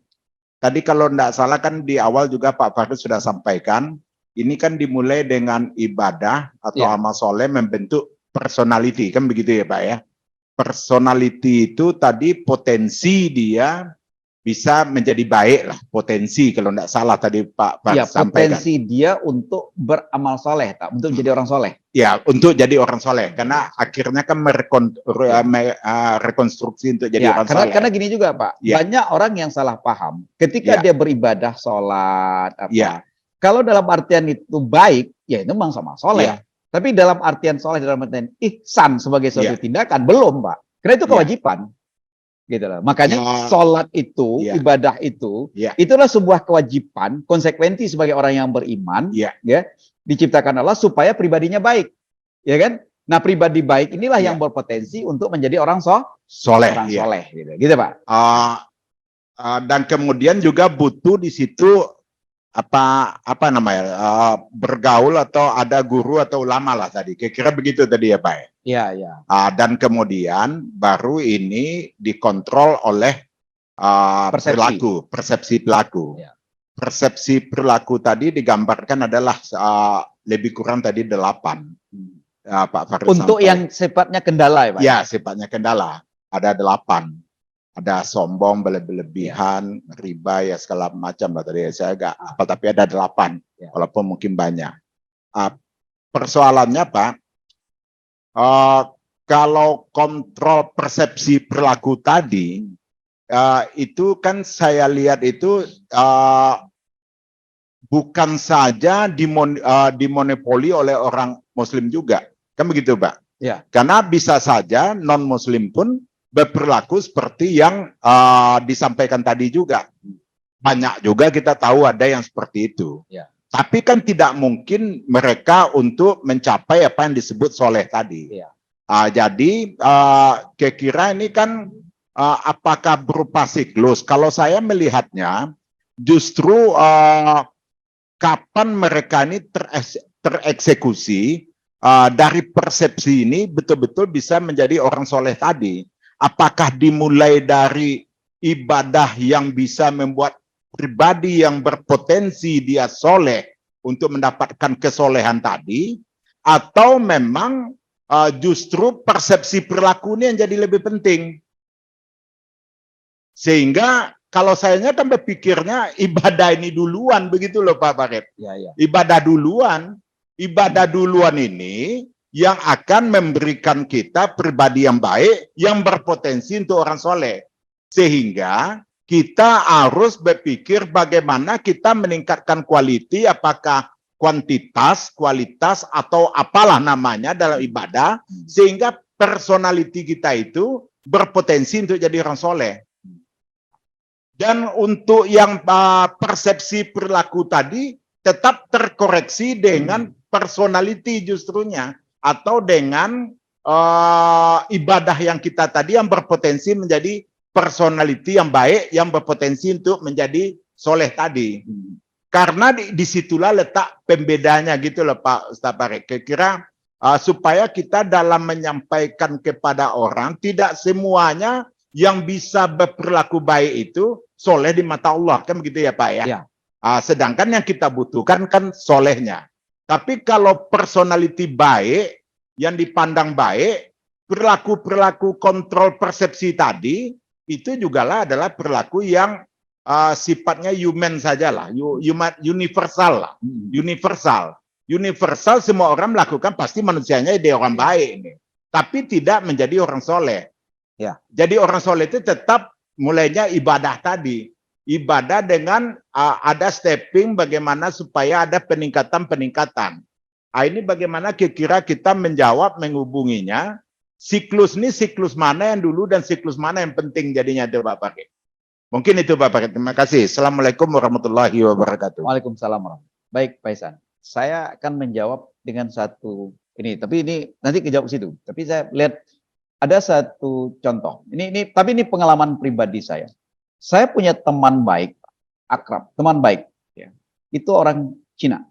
Tadi kalau tidak salah kan di awal juga Pak Farid sudah sampaikan, ini kan dimulai dengan ibadah atau amal soleh membentuk personality, kan begitu ya Pak ya. Personality itu tadi potensi dia bisa menjadi baik lah, potensi kalau tidak salah tadi Pak Ya, sampaikan. potensi dia untuk beramal soleh, tak? Untuk menjadi orang soleh. Ya, untuk jadi orang soleh, karena akhirnya kan rekonstruksi untuk jadi orang soleh. Karena gini juga Pak, banyak orang yang salah paham ketika dia beribadah, sholat, kalau dalam artian itu baik, ya itu memang sama soleh. Tapi dalam artian soleh, dalam artian ihsan sebagai suatu tindakan, belum Pak. Karena itu kewajiban. Gitu loh. Makanya sholat itu, ibadah itu, itulah sebuah kewajiban, konsekuensi sebagai orang yang beriman, ya, diciptakan Allah supaya pribadinya baik, ya kan? Nah, pribadi baik inilah yang berpotensi untuk menjadi orang soleh, gitu Pak. Dan kemudian juga butuh di situ apa namanya bergaul atau ada guru atau ulama lah tadi, kira-kira begitu tadi ya Pak. Iya. Dan kemudian baru ini dikontrol oleh persepsi pelaku. Ya. Persepsi perilaku tadi digambarkan adalah lebih kurang tadi 8. Pak Farid untuk sampai. Yang sifatnya kendala ya Pak? Ya, sifatnya kendala. Ada 8. Ada sombong, berlebihan, riba, ya segala macam lah tadi saya agak apa, tapi ada 8, walaupun mungkin banyak. Persoalannya Pak, kalau kontrol persepsi perilaku tadi, itu kan saya lihat itu bukan saja dimonopoli oleh orang Muslim juga, kan begitu Pak? Ya. Karena bisa saja non Muslim pun berperilaku seperti yang disampaikan tadi juga. Banyak juga kita tahu ada yang seperti itu. Ya. Tapi kan tidak mungkin mereka untuk mencapai apa yang disebut soleh tadi. Ya. Jadi kira-kira ini kan apakah berupa siklus? Kalau saya melihatnya justru kapan mereka ini tereksekusi dari persepsi ini betul-betul bisa menjadi orang soleh tadi. Apakah dimulai dari ibadah yang bisa membuat pribadi yang berpotensi dia soleh untuk mendapatkan kesolehan tadi, atau memang justru persepsi perilaku ini yang jadi lebih penting. Sehingga kalau sayanya kan berpikirnya ibadah ini duluan, begitu loh Pak Farid. Ya, ya. Ibadah duluan ini yang akan memberikan kita pribadi yang baik, yang berpotensi untuk orang soleh. Sehingga kita harus berpikir bagaimana kita meningkatkan quality, apakah kuantitas, kualitas, atau apalah namanya dalam ibadah, sehingga personality kita itu berpotensi untuk jadi orang soleh. Dan untuk yang persepsi perilaku tadi, tetap terkoreksi dengan personality justrunya, atau dengan ibadah yang kita tadi yang berpotensi menjadi personality yang baik, yang berpotensi untuk menjadi soleh tadi. Karena disitulah letak pembedanya gitu loh Pak Ustaz Farid. Kira-kira supaya kita dalam menyampaikan kepada orang, tidak semuanya yang bisa berperilaku baik itu soleh di mata Allah. Kan begitu ya Pak ya? Ya. Sedangkan yang kita butuhkan kan solehnya. Tapi kalau personality baik, yang dipandang baik, perilaku-perilaku kontrol persepsi tadi, itu juga adalah perilaku yang sifatnya human sajalah, universal lah, universal semua orang melakukan, pasti manusianya dia orang baik ini, tapi tidak menjadi orang soleh. Ya. Jadi orang soleh itu tetap mulainya ibadah tadi, ibadah dengan ada stepping bagaimana supaya ada peningkatan. Ini bagaimana kira-kira kita menjawab, menghubunginya, siklus ini siklus mana yang dulu dan siklus mana yang penting jadinya itu Pak Farid. Mungkin itu Pak Farid. Terima kasih. Assalamualaikum warahmatullahi wabarakatuh. Waalaikumsalam warahmatullahi wabarakatuh. Baik Pak Ihsan, saya akan menjawab dengan satu ini, tapi ini nanti kejawab situ. Tapi saya lihat ada satu contoh. Tapi ini pengalaman pribadi saya. Saya punya teman baik, akrab, teman baik. Ya. Itu orang Cina.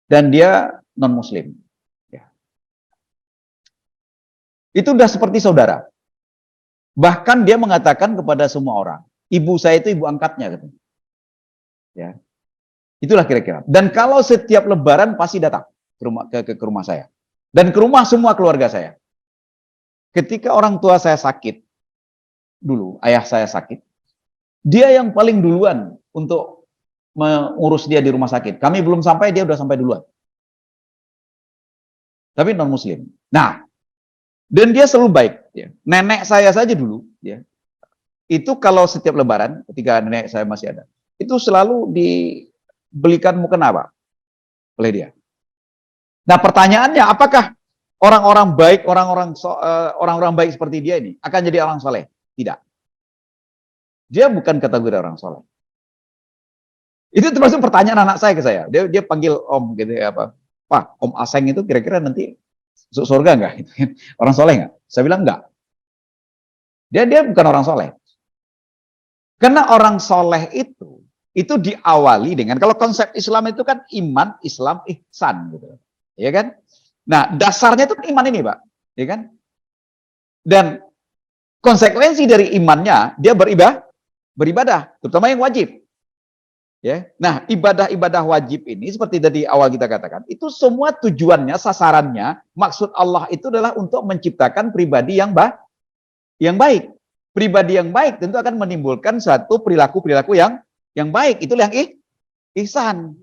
Dan dia non-Muslim. Ya. Itu udah seperti saudara. Bahkan dia mengatakan kepada semua orang, ibu saya itu ibu angkatnya. Gitu. Ya. Itulah kira-kira. Dan kalau setiap lebaran pasti datang ke rumah saya. Dan ke rumah semua keluarga saya. Ketika orang tua saya sakit, dulu ayah saya sakit, dia yang paling duluan untuk mengurus dia di rumah sakit. Kami belum sampai, dia udah sampai duluan. Tapi non-Muslim. Nah, dan dia selalu baik. Ya. Nenek saya saja dulu, ya, itu kalau setiap lebaran, ketika nenek saya masih ada, itu selalu dibelikan mukena Pak oleh dia. Nah pertanyaannya, apakah orang-orang baik, orang-orang baik seperti dia ini akan jadi orang soleh? Tidak. Dia bukan kategori orang soleh. Itu termasuk pertanyaan anak saya ke saya. Dia panggil Om gitu ya, apa? Pak, Om Aseng itu kira-kira nanti masuk surga enggak? Orang soleh enggak? Saya bilang enggak. Dia bukan orang soleh. Karena orang soleh itu diawali dengan, kalau konsep Islam itu kan iman, Islam, ihsan gitu. Ya kan? Nah, dasarnya itu iman ini, Pak. Ya kan? Dan konsekuensi dari imannya, dia beribadah, terutama yang wajib. Ya. Nah, ibadah-ibadah wajib ini seperti tadi awal kita katakan, itu semua tujuannya, sasarannya, maksud Allah itu adalah untuk menciptakan pribadi yang baik. Pribadi yang baik tentu akan menimbulkan suatu perilaku-perilaku yang baik. Itulah yang ihsan.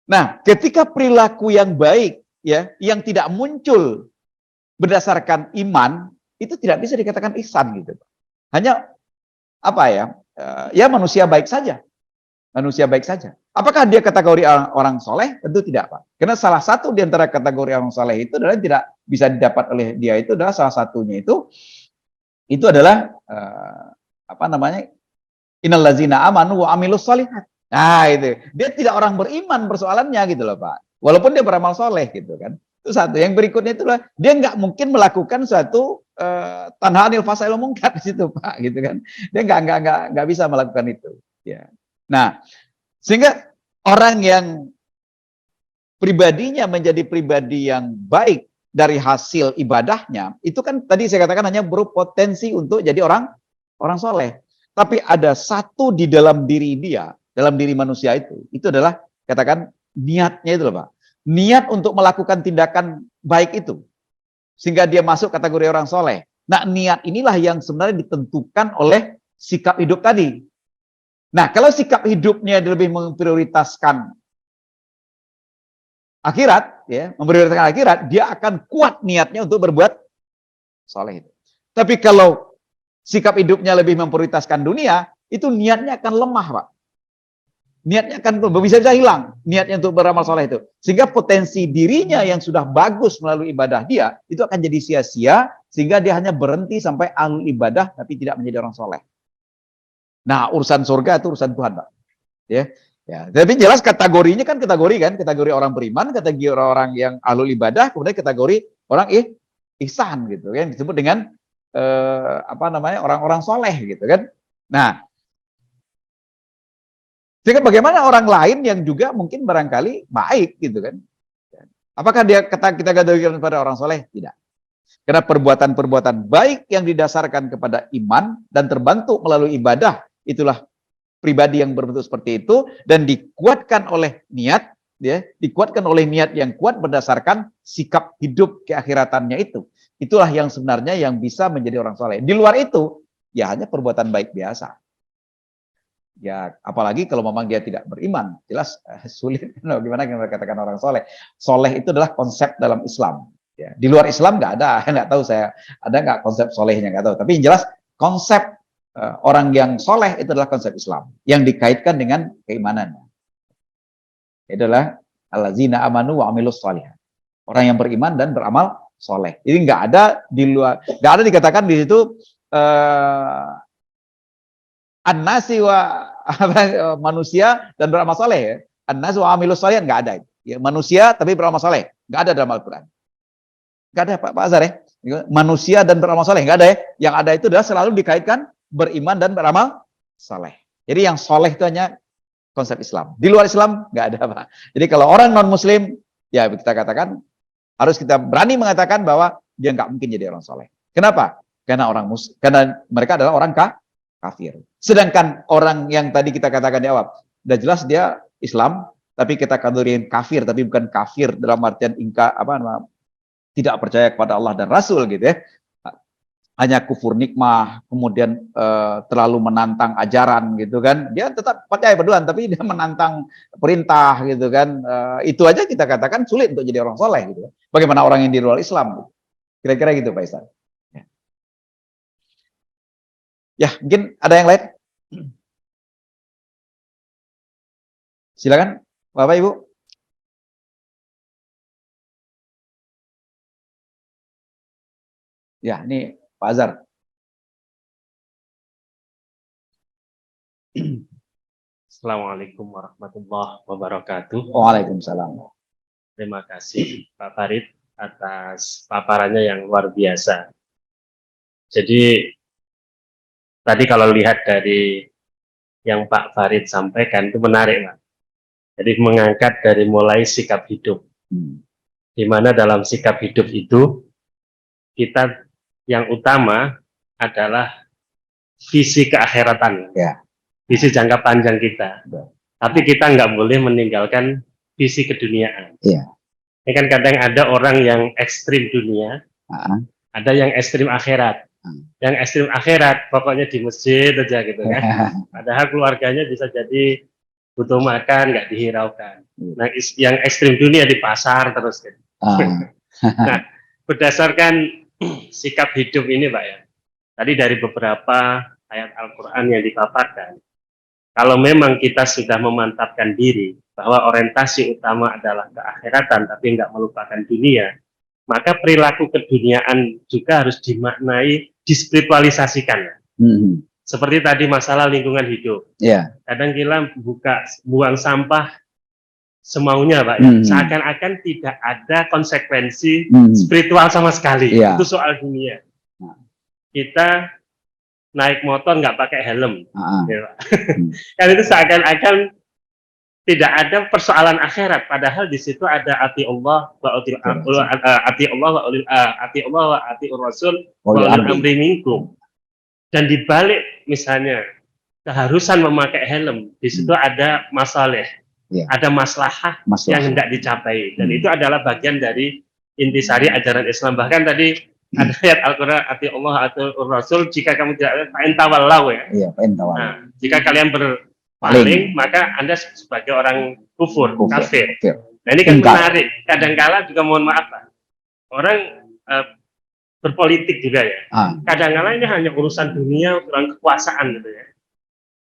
Nah, ketika perilaku yang baik ya, yang tidak muncul berdasarkan iman, itu tidak bisa dikatakan ihsan gitu. Hanya apa ya? Ya manusia baik saja. Manusia baik saja. Apakah dia kategori orang soleh? Tentu tidak, Pak. Karena salah satu di antara kategori orang soleh itu adalah tidak bisa didapat oleh dia, itu adalah salah satunya itu adalah apa namanya? Innallazina amanu wa amilus sholihat. Nah, itu. Dia tidak orang beriman persoalannya gitu loh, Pak. Walaupun dia beramal soleh gitu kan. Itu satu. Yang berikutnya itulah dia nggak mungkin melakukan suatu tanha anil fasail mungkar di situ, Pak, gitu kan. Dia nggak bisa melakukan itu, ya. Nah, sehingga orang yang pribadinya menjadi pribadi yang baik dari hasil ibadahnya, itu kan tadi saya katakan hanya berpotensi untuk jadi orang soleh. Tapi ada satu di dalam diri dia, dalam diri manusia itu adalah katakan niatnya itu loh Pak. Niat untuk melakukan tindakan baik itu. Sehingga dia masuk kategori orang soleh. Nah, niat inilah yang sebenarnya ditentukan oleh sikap hidup tadi. Nah, kalau sikap hidupnya lebih memprioritaskan akhirat, ya, memprioritaskan akhirat, dia akan kuat niatnya untuk berbuat soleh. Tapi kalau sikap hidupnya lebih memprioritaskan dunia, itu niatnya akan lemah, Pak. Niatnya akan bisa hilang, niatnya untuk beramal soleh itu. Sehingga potensi dirinya yang sudah bagus melalui ibadah dia, itu akan jadi sia-sia, sehingga dia hanya berhenti sampai ahlul ibadah, tapi tidak menjadi orang soleh. Nah, urusan surga itu urusan Tuhan, Pak. Ya, ya. Tapi jelas kategorinya kan kategori orang beriman, kategori orang yang ahlul ibadah, kemudian kategori orang ihsan gitu kan, disebut dengan orang-orang soleh gitu kan. Nah, sehingga bagaimana orang lain yang juga mungkin barangkali baik gitu kan. Apakah kita kategorikan pada orang soleh? Tidak. Karena perbuatan-perbuatan baik yang didasarkan kepada iman dan terbantu melalui ibadah, itulah pribadi yang berbentuk seperti itu, dan dikuatkan oleh niat, ya, dikuatkan oleh niat yang kuat berdasarkan sikap hidup keakhiratannya itu. Itulah yang sebenarnya yang bisa menjadi orang soleh. Di luar itu, ya hanya perbuatan baik biasa. Ya, apalagi kalau memang dia tidak beriman, jelas sulit. Gimana kita katakan orang soleh? Soleh itu adalah konsep dalam Islam. Ya, di luar Islam nggak ada, nggak tahu saya ada nggak konsep solehnya, nggak tahu. Tapi yang jelas konsep orang yang soleh itu adalah konsep Islam yang dikaitkan dengan keimanannya. Itu adalah allazina amanu wa amilus sholihat. Orang yang beriman dan beramal soleh. Jadi nggak ada di luar, nggak ada dikatakan di situ an-nasi wa manusia dan beramal soleh ya. An-nasi wa amilus sholihat nggak ada. Ya, manusia tapi beramal soleh nggak ada dalam Al-Quran. Nggak ada Pak Azhar ya. Manusia dan beramal soleh nggak ada ya. Yang ada itu adalah selalu dikaitkan beriman dan beramal soleh. Jadi yang soleh itu hanya konsep Islam. Di luar Islam nggak ada Pak. Jadi kalau orang non Muslim, ya kita katakan harus kita berani mengatakan bahwa dia nggak mungkin jadi orang soleh. Kenapa? Karena karena mereka adalah orang kafir. Sedangkan orang yang tadi kita katakan di awal, udah jelas dia Islam, tapi kita kategorikan kafir, tapi bukan kafir dalam artian tidak percaya kepada Allah dan Rasul gitu ya. Hanya kufur nikmah, kemudian terlalu menantang ajaran gitu kan. Dia tetap percaya berduaan, tapi dia menantang perintah gitu kan. Itu aja kita katakan sulit untuk jadi orang soleh gitu. Bagaimana orang yang di luar Islam? Kira-kira gitu Pak Ustaz. Ya, mungkin ada yang lain? Silakan, Bapak Ibu. Ya, ini Pak Azhar. Assalamualaikum warahmatullahi wabarakatuh. Waalaikumsalam. Terima kasih Pak Farid atas paparannya yang luar biasa. Jadi tadi kalau lihat dari yang Pak Farid sampaikan itu menarik Pak. Jadi mengangkat dari mulai sikap hidup. Di mana dalam sikap hidup itu kita yang utama adalah visi keakhiratan. Ya. Visi jangka panjang kita. Ya. Tapi kita nggak boleh meninggalkan visi keduniaan. Ya. Ini kan kadang ada orang yang ekstrim dunia, ada yang ekstrim akhirat. Yang ekstrim akhirat pokoknya di masjid aja gitu kan. Padahal keluarganya bisa jadi butuh makan nggak dihiraukan. Nah, yang ekstrim dunia di pasar terus kan. Nah, berdasarkan sikap hidup ini Pak ya. Tadi dari beberapa ayat Al-Quran yang dipaparkan, kalau memang kita sudah memantapkan diri bahwa orientasi utama adalah keakhiratan tapi nggak melupakan dunia, maka perilaku keduniaan juga harus dimaknai, dispiritualisasikan. Seperti tadi masalah lingkungan hidup. Yeah. Kadang kita buang sampah semaunya Pak ya. Seakan-akan tidak ada konsekuensi spiritual sama sekali. Yeah. Itu soal dunia. Kita naik motor nggak pakai helm. Ya, kan itu seakan-akan tidak ada persoalan akhirat, padahal di situ ada ati Allah wa ati Allah wa ati Rasul wa ulil amri minkum. Dan dibalik misalnya keharusan memakai helm, di situ ada masalah. Iya. ada maslahah yang hendak dicapai, dan itu adalah bagian dari intisari ajaran Islam. Bahkan tadi ada ayat Al-Quran, ati Allah atau Rasul, jika kamu tidak fa'intawallahu ya. Iya, pentawal. Nah, jika kalian berpaling, maka Anda sebagai orang kufur, kafir. Nah, ini kan menarik. Kadangkala juga mohon maaf Pak, orang berpolitik juga ya. Kadangkala ini hanya urusan dunia, urusan kekuasaan gitu ya.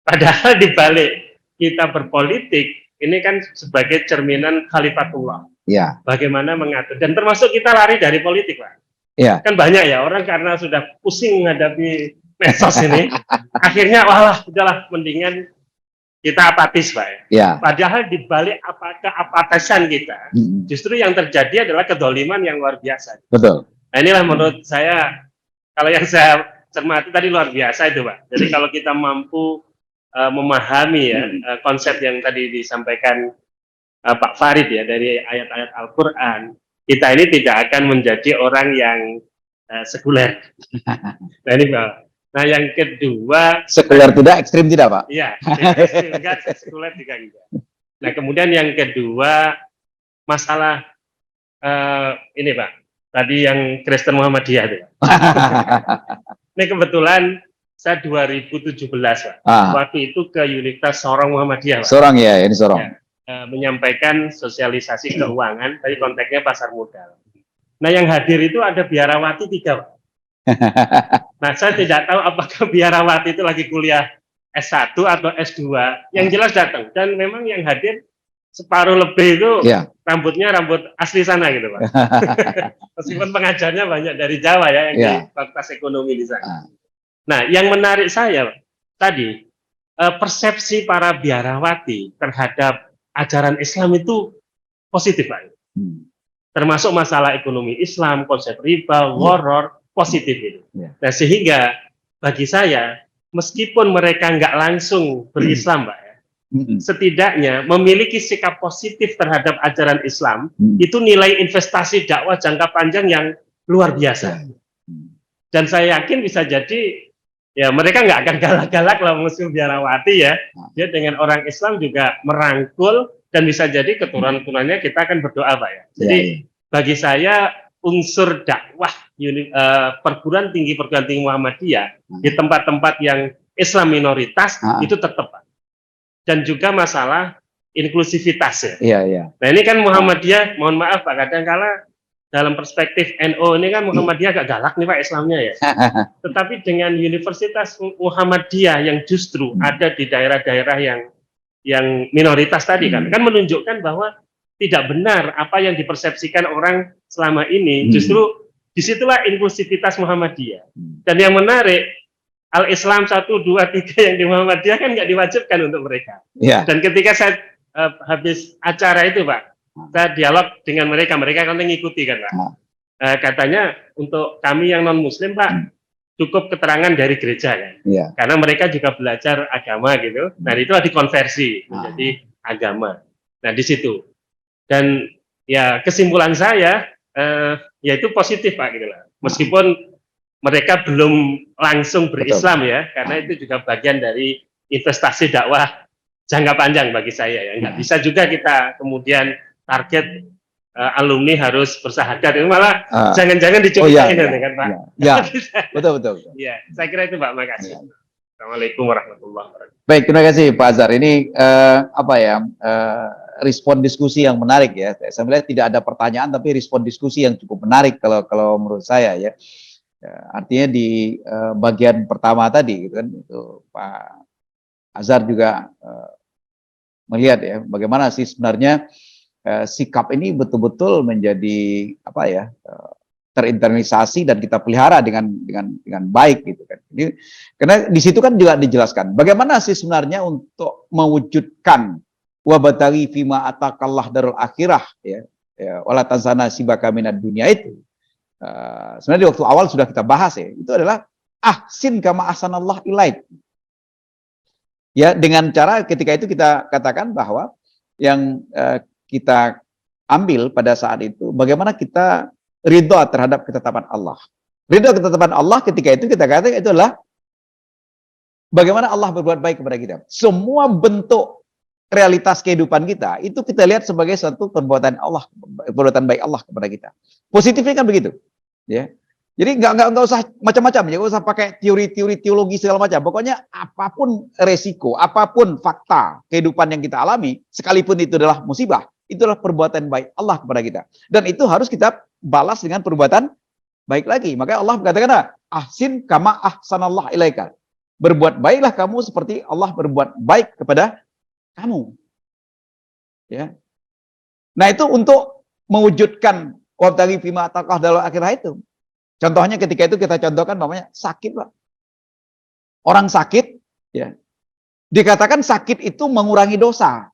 Padahal dibalik kita berpolitik, ini kan sebagai cerminan khalifatullah. Iya. Bagaimana mengatur, dan termasuk kita lari dari politik Pak. Iya. Kan banyak ya orang karena sudah pusing menghadapi medsos ini, akhirnya walah udahlah mendingan kita apatis Pak ya. Iya. Padahal dibalik keapatisan kita, justru yang terjadi adalah kedoliman yang luar biasa. Betul. Nah inilah menurut saya, kalau yang saya cermati tadi luar biasa itu Pak. Jadi kalau kita mampu memahami ya konsep yang tadi disampaikan Pak Farid ya dari ayat-ayat Al-Quran, kita ini tidak akan menjadi orang yang sekuler. Nah ini Pak. Nah yang kedua, sekuler tidak, ekstrim tidak Pak? Iya, ekstrim enggak, sekuler juga enggak. Nah kemudian yang kedua, masalah ini Pak, tadi yang Kristen Muhammadiyah itu. Ini kebetulan saya 2017 Pak, waktu itu ke Universitas Sorong Muhammadiyah Pak. Sorong ya, ini Sorong. Ya, menyampaikan sosialisasi keuangan, tadi konteksnya pasar modal. Nah yang hadir itu ada biarawati 3 Pak. Nah saya tidak tahu apakah biarawati itu lagi kuliah S1 atau S2, yang jelas datang. Dan memang yang hadir separuh lebih itu rambutnya rambut asli sana gitu Pak. Meskipun pengajarnya banyak dari Jawa ya, yang di Fakultas Ekonomi di sana. Nah, yang menarik saya tadi, persepsi para biarawati terhadap ajaran Islam itu positif Pak. Termasuk masalah ekonomi Islam, konsep riba, horor, positif itu. Nah, sehingga bagi saya, meskipun mereka nggak langsung berislam Pak ya, setidaknya memiliki sikap positif terhadap ajaran Islam, itu nilai investasi dakwah jangka panjang yang luar biasa. Dan saya yakin bisa jadi ya mereka nggak akan galak-galak lah musuh biarawati ya. Dia dengan orang Islam juga merangkul, dan bisa jadi keturunan-keturunannya kita akan berdoa Pak ya. Jadi bagi saya unsur dakwah perguruan tinggi Muhammadiyah di tempat-tempat yang Islam minoritas itu tetap Pak. Dan juga masalah inklusivitas ya. Nah ini kan Muhammadiyah, mohon maaf Pak, kadang-kala dalam perspektif NU ini kan Muhammadiyah agak galak nih Pak Islamnya ya. Tetapi dengan Universitas Muhammadiyah yang justru ada di daerah-daerah yang minoritas tadi kan menunjukkan bahwa tidak benar apa yang dipersepsikan orang selama ini. Justru disitulah inklusivitas Muhammadiyah. Dan yang menarik, Al-Islam 1, 2, 3 yang di Muhammadiyah kan nggak diwajibkan untuk mereka. Dan ketika saya habis acara itu Pak, saya dialog dengan mereka kan mengikuti kan Pak. Katanya untuk kami yang non Muslim Pak, cukup keterangan dari gereja kan. Karena mereka juga belajar agama gitu. Nah itulah dikonversi menjadi agama. Nah di situ. Dan ya kesimpulan saya yaitu positif Pak gitu lah. Meskipun mereka belum langsung berislam ya, karena itu juga bagian dari investasi dakwah jangka panjang bagi saya ya. Nggak bisa juga kita kemudian target alumni harus bersahadat, itu malah jangan-jangan dicobain kan Pak. Betul. Iya, saya kira itu Pak, makasih. Assalamualaikum warahmatullahi wabarakatuh. Baik, terima kasih Pak Azhar. Ini respon diskusi yang menarik ya. Saya melihat tidak ada pertanyaan, tapi respon diskusi yang cukup menarik kalau menurut saya ya. Artinya di bagian pertama tadi gitu kan, itu Pak Azhar juga melihat ya bagaimana sih sebenarnya sikap ini betul-betul menjadi terinternalisasi dan kita pelihara dengan baik gitu kan. Jadi, karena di situ kan juga dijelaskan bagaimana sih sebenarnya untuk mewujudkan wabatari fima atakallah darul akhirah ya wala tanzana sibaka minad dunia itu. Sebenarnya di waktu awal sudah kita bahas ya, itu adalah ahsin kama ahsanallah ilaik. Ya, dengan cara ketika itu kita katakan bahwa yang kita ambil pada saat itu bagaimana kita ridho terhadap ketetapan Allah. Ridho ketetapan Allah ketika itu kita katakan itu adalah bagaimana Allah berbuat baik kepada kita. Semua bentuk realitas kehidupan kita, itu kita lihat sebagai suatu perbuatan Allah, perbuatan baik Allah kepada kita. Positifnya kan begitu, ya. Jadi nggak usah macam-macam, ya, nggak usah pakai teori-teori teologi segala macam. Pokoknya apapun resiko, apapun fakta kehidupan yang kita alami, sekalipun itu adalah musibah, itulah perbuatan baik Allah kepada kita. Dan itu harus kita balas dengan perbuatan baik lagi. Makanya Allah mengatakan, ahsin kama ahsanallah ilaika. Berbuat baiklah kamu seperti Allah berbuat baik kepada kamu. Ya. Nah, itu untuk mewujudkan wabtaghi fima ataqah dalam akhirah itu. Contohnya ketika itu kita contohkan namanya sakit, Pak. Orang sakit, ya. Dikatakan sakit itu mengurangi dosa.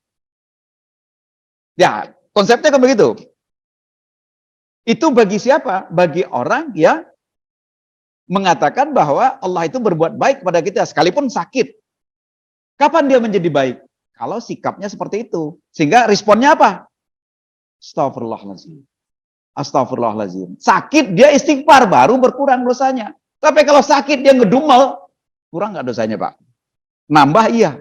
Ya, konsepnya kan begitu. Itu bagi siapa? Bagi orang yang mengatakan bahwa Allah itu berbuat baik kepada kita sekalipun sakit. Kapan dia menjadi baik? Kalau sikapnya seperti itu. Sehingga responnya apa? Astagfirullahaladzim. Astagfirullahaladzim. Sakit dia istighfar, baru berkurang dosanya. Tapi kalau sakit dia ngedumel, kurang nggak dosanya, Pak? Nambah iya.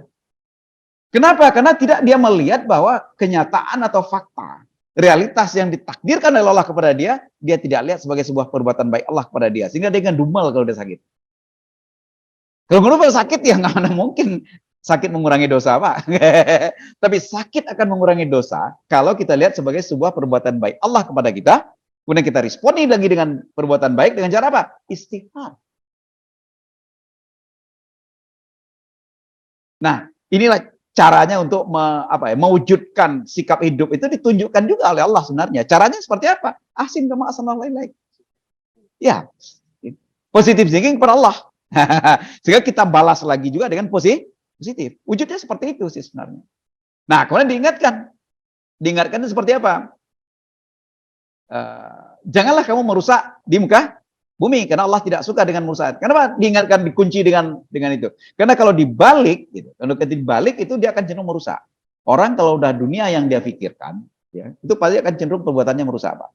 Kenapa? Karena tidak dia melihat bahwa kenyataan atau fakta, realitas yang ditakdirkan oleh Allah kepada dia tidak lihat sebagai sebuah perbuatan baik Allah kepada dia. Sehingga dia ngedumel kalau dia sakit. Kalau sakit ya nggak ada mungkin sakit mengurangi dosa, Pak. Tapi sakit akan mengurangi dosa kalau kita lihat sebagai sebuah perbuatan baik Allah kepada kita. Kemudian kita responi lagi dengan perbuatan baik dengan cara apa? Istighfar. Nah, inilah caranya untuk mewujudkan sikap hidup itu ditunjukkan juga oleh Allah sebenarnya. Caranya seperti apa? Ahsin kama ahsanallahu ilaik. Ya, positive thinking kepada Allah. Sehingga kita balas lagi juga dengan positif. Wujudnya seperti itu sih sebenarnya. Nah, kemudian diingatkan. Diingatkan itu seperti apa? Janganlah kamu merusak di muka bumi, karena Allah tidak suka dengan merusak. Kenapa diingatkan, dikunci dengan itu? Karena kalau dibalik, gitu, kalau dibalik itu dia akan cenderung merusak. Orang kalau udah dunia yang dia pikirkan, ya, itu pasti akan cenderung perbuatannya merusak, Pak.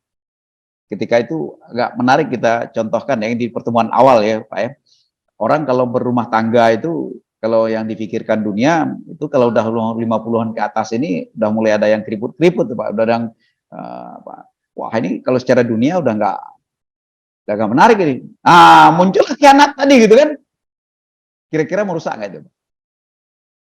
Ketika itu agak menarik kita contohkan yang di pertemuan awal ya, Pak ya. Orang kalau berumah tangga itu, kalau yang dipikirkan dunia, itu kalau udah 50-an ke atas ini, udah mulai ada yang keriput-keriput, Pak. Udah ada yang, wah ini kalau secara dunia udah nggak menarik ini. Muncullah khianat tadi gitu kan. Kira-kira merusak nggak itu?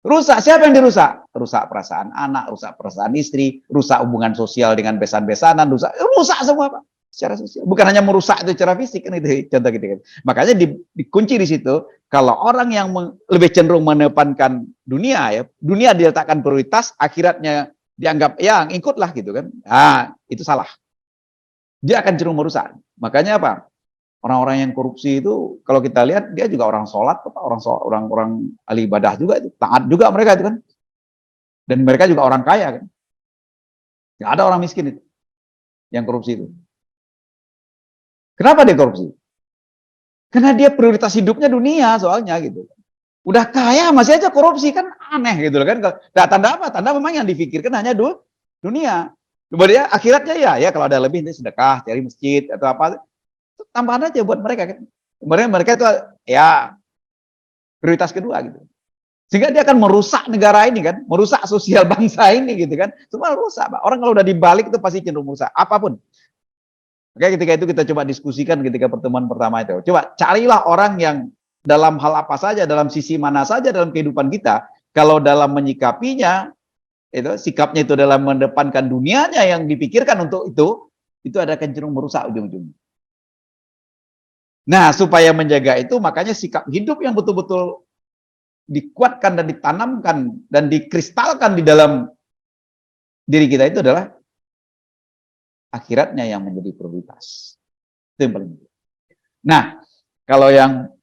Rusak, siapa yang dirusak? Rusak perasaan anak, rusak perasaan istri, rusak hubungan sosial dengan besan-besanan, rusak semua, Pak. Secara sosial. Bukan hanya merusak itu secara fisik kan itu contoh gitu kan. Makanya dikunci di situ, kalau orang yang lebih cenderung menepankan dunia ya, dunia diletakkan prioritas, akhiratnya dianggap ya ikutlah gitu kan. Itu salah. Dia akan cenderung merusak. Makanya apa? Orang-orang yang korupsi itu kalau kita lihat dia juga orang sholat, orang ahli ibadah juga itu, taat juga mereka itu kan. Dan mereka juga orang kaya kan. Nggak ada orang miskin itu yang korupsi itu. Kenapa dia korupsi? Karena dia prioritas hidupnya dunia soalnya gitu. Udah kaya masih aja korupsi kan aneh gitu kan. Nah, tanda apa? Tanda memang yang difikirkan hanya dunia. Kemudian akhiratnya ya kalau ada lebih ini sedekah, cari masjid atau apa. Itu tambahan aja buat mereka kan. Kemudian mereka itu ya prioritas kedua gitu. Sehingga dia akan merusak negara ini kan, merusak sosial bangsa ini gitu kan. Semua rusak, Pak. Orang kalau udah dibalik itu pasti cenderung merusak apapun. Oke, ketika itu kita coba diskusikan ketika pertemuan pertama itu. Coba carilah orang yang dalam hal apa saja, dalam sisi mana saja dalam kehidupan kita, kalau dalam menyikapinya, itu sikapnya itu dalam mendepankan dunianya yang dipikirkan untuk itu ada cenderung merusak ujung-ujungnya. Nah, supaya menjaga itu, makanya sikap hidup yang betul-betul dikuatkan dan ditanamkan dan dikristalkan di dalam diri kita itu adalah akhiratnya yang menjadi prioritas. Itu yang paling penting. Nah, kalau yang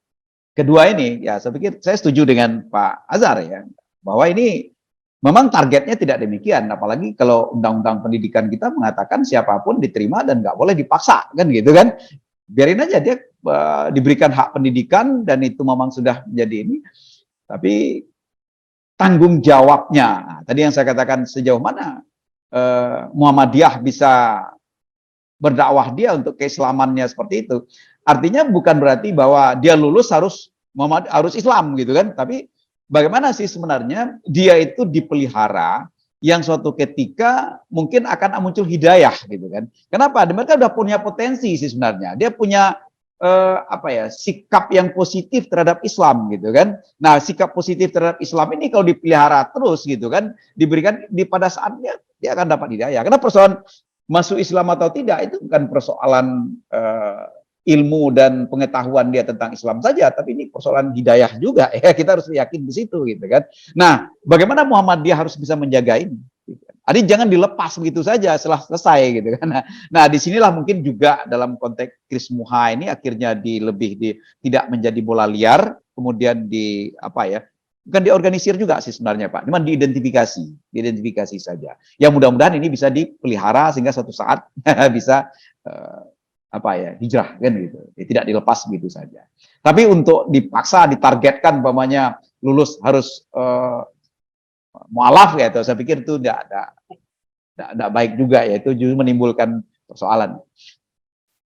kedua ini, ya saya pikir saya setuju dengan Pak Azhar ya, bahwa ini memang targetnya tidak demikian, apalagi kalau undang-undang pendidikan kita mengatakan siapapun diterima dan nggak boleh dipaksa, kan gitu kan. Biarin aja dia diberikan hak pendidikan dan itu memang sudah menjadi ini, tapi tanggung jawabnya, nah, tadi yang saya katakan sejauh mana Muhammadiyah bisa berdakwah dia untuk keislamannya seperti itu. Artinya bukan berarti bahwa dia lulus harus Islam gitu kan, tapi bagaimana sih sebenarnya dia itu dipelihara yang suatu ketika mungkin akan muncul hidayah gitu kan. Kenapa? Mereka udah punya potensi sih sebenarnya. Dia punya sikap yang positif terhadap Islam gitu kan. Nah, sikap positif terhadap Islam ini kalau dipelihara terus gitu kan, diberikan pada saatnya dia akan dapat hidayah. Karena persoalan masuk Islam atau tidak itu bukan persoalan ilmu dan pengetahuan dia tentang Islam saja, tapi ini persoalan hidayah juga ya, kita harus yakin di situ gitu kan. Nah, bagaimana Muhammadiyah harus bisa menjaga ini? Jadi jangan dilepas begitu saja setelah selesai gitu kan. Nah, disinilah mungkin juga dalam konteks Kris Muha ini akhirnya tidak menjadi bola liar, kemudian bukan diorganisir juga sih sebenarnya Pak, cuma diidentifikasi saja. Yang mudah-mudahan ini bisa dipelihara sehingga suatu saat bisa hijrah kan gitu. Tidak dilepas begitu saja. Tapi untuk dipaksa, ditargetkan umpamanya lulus harus mualaf ya, itu saya pikir itu tidak baik juga ya, itu justru menimbulkan persoalan.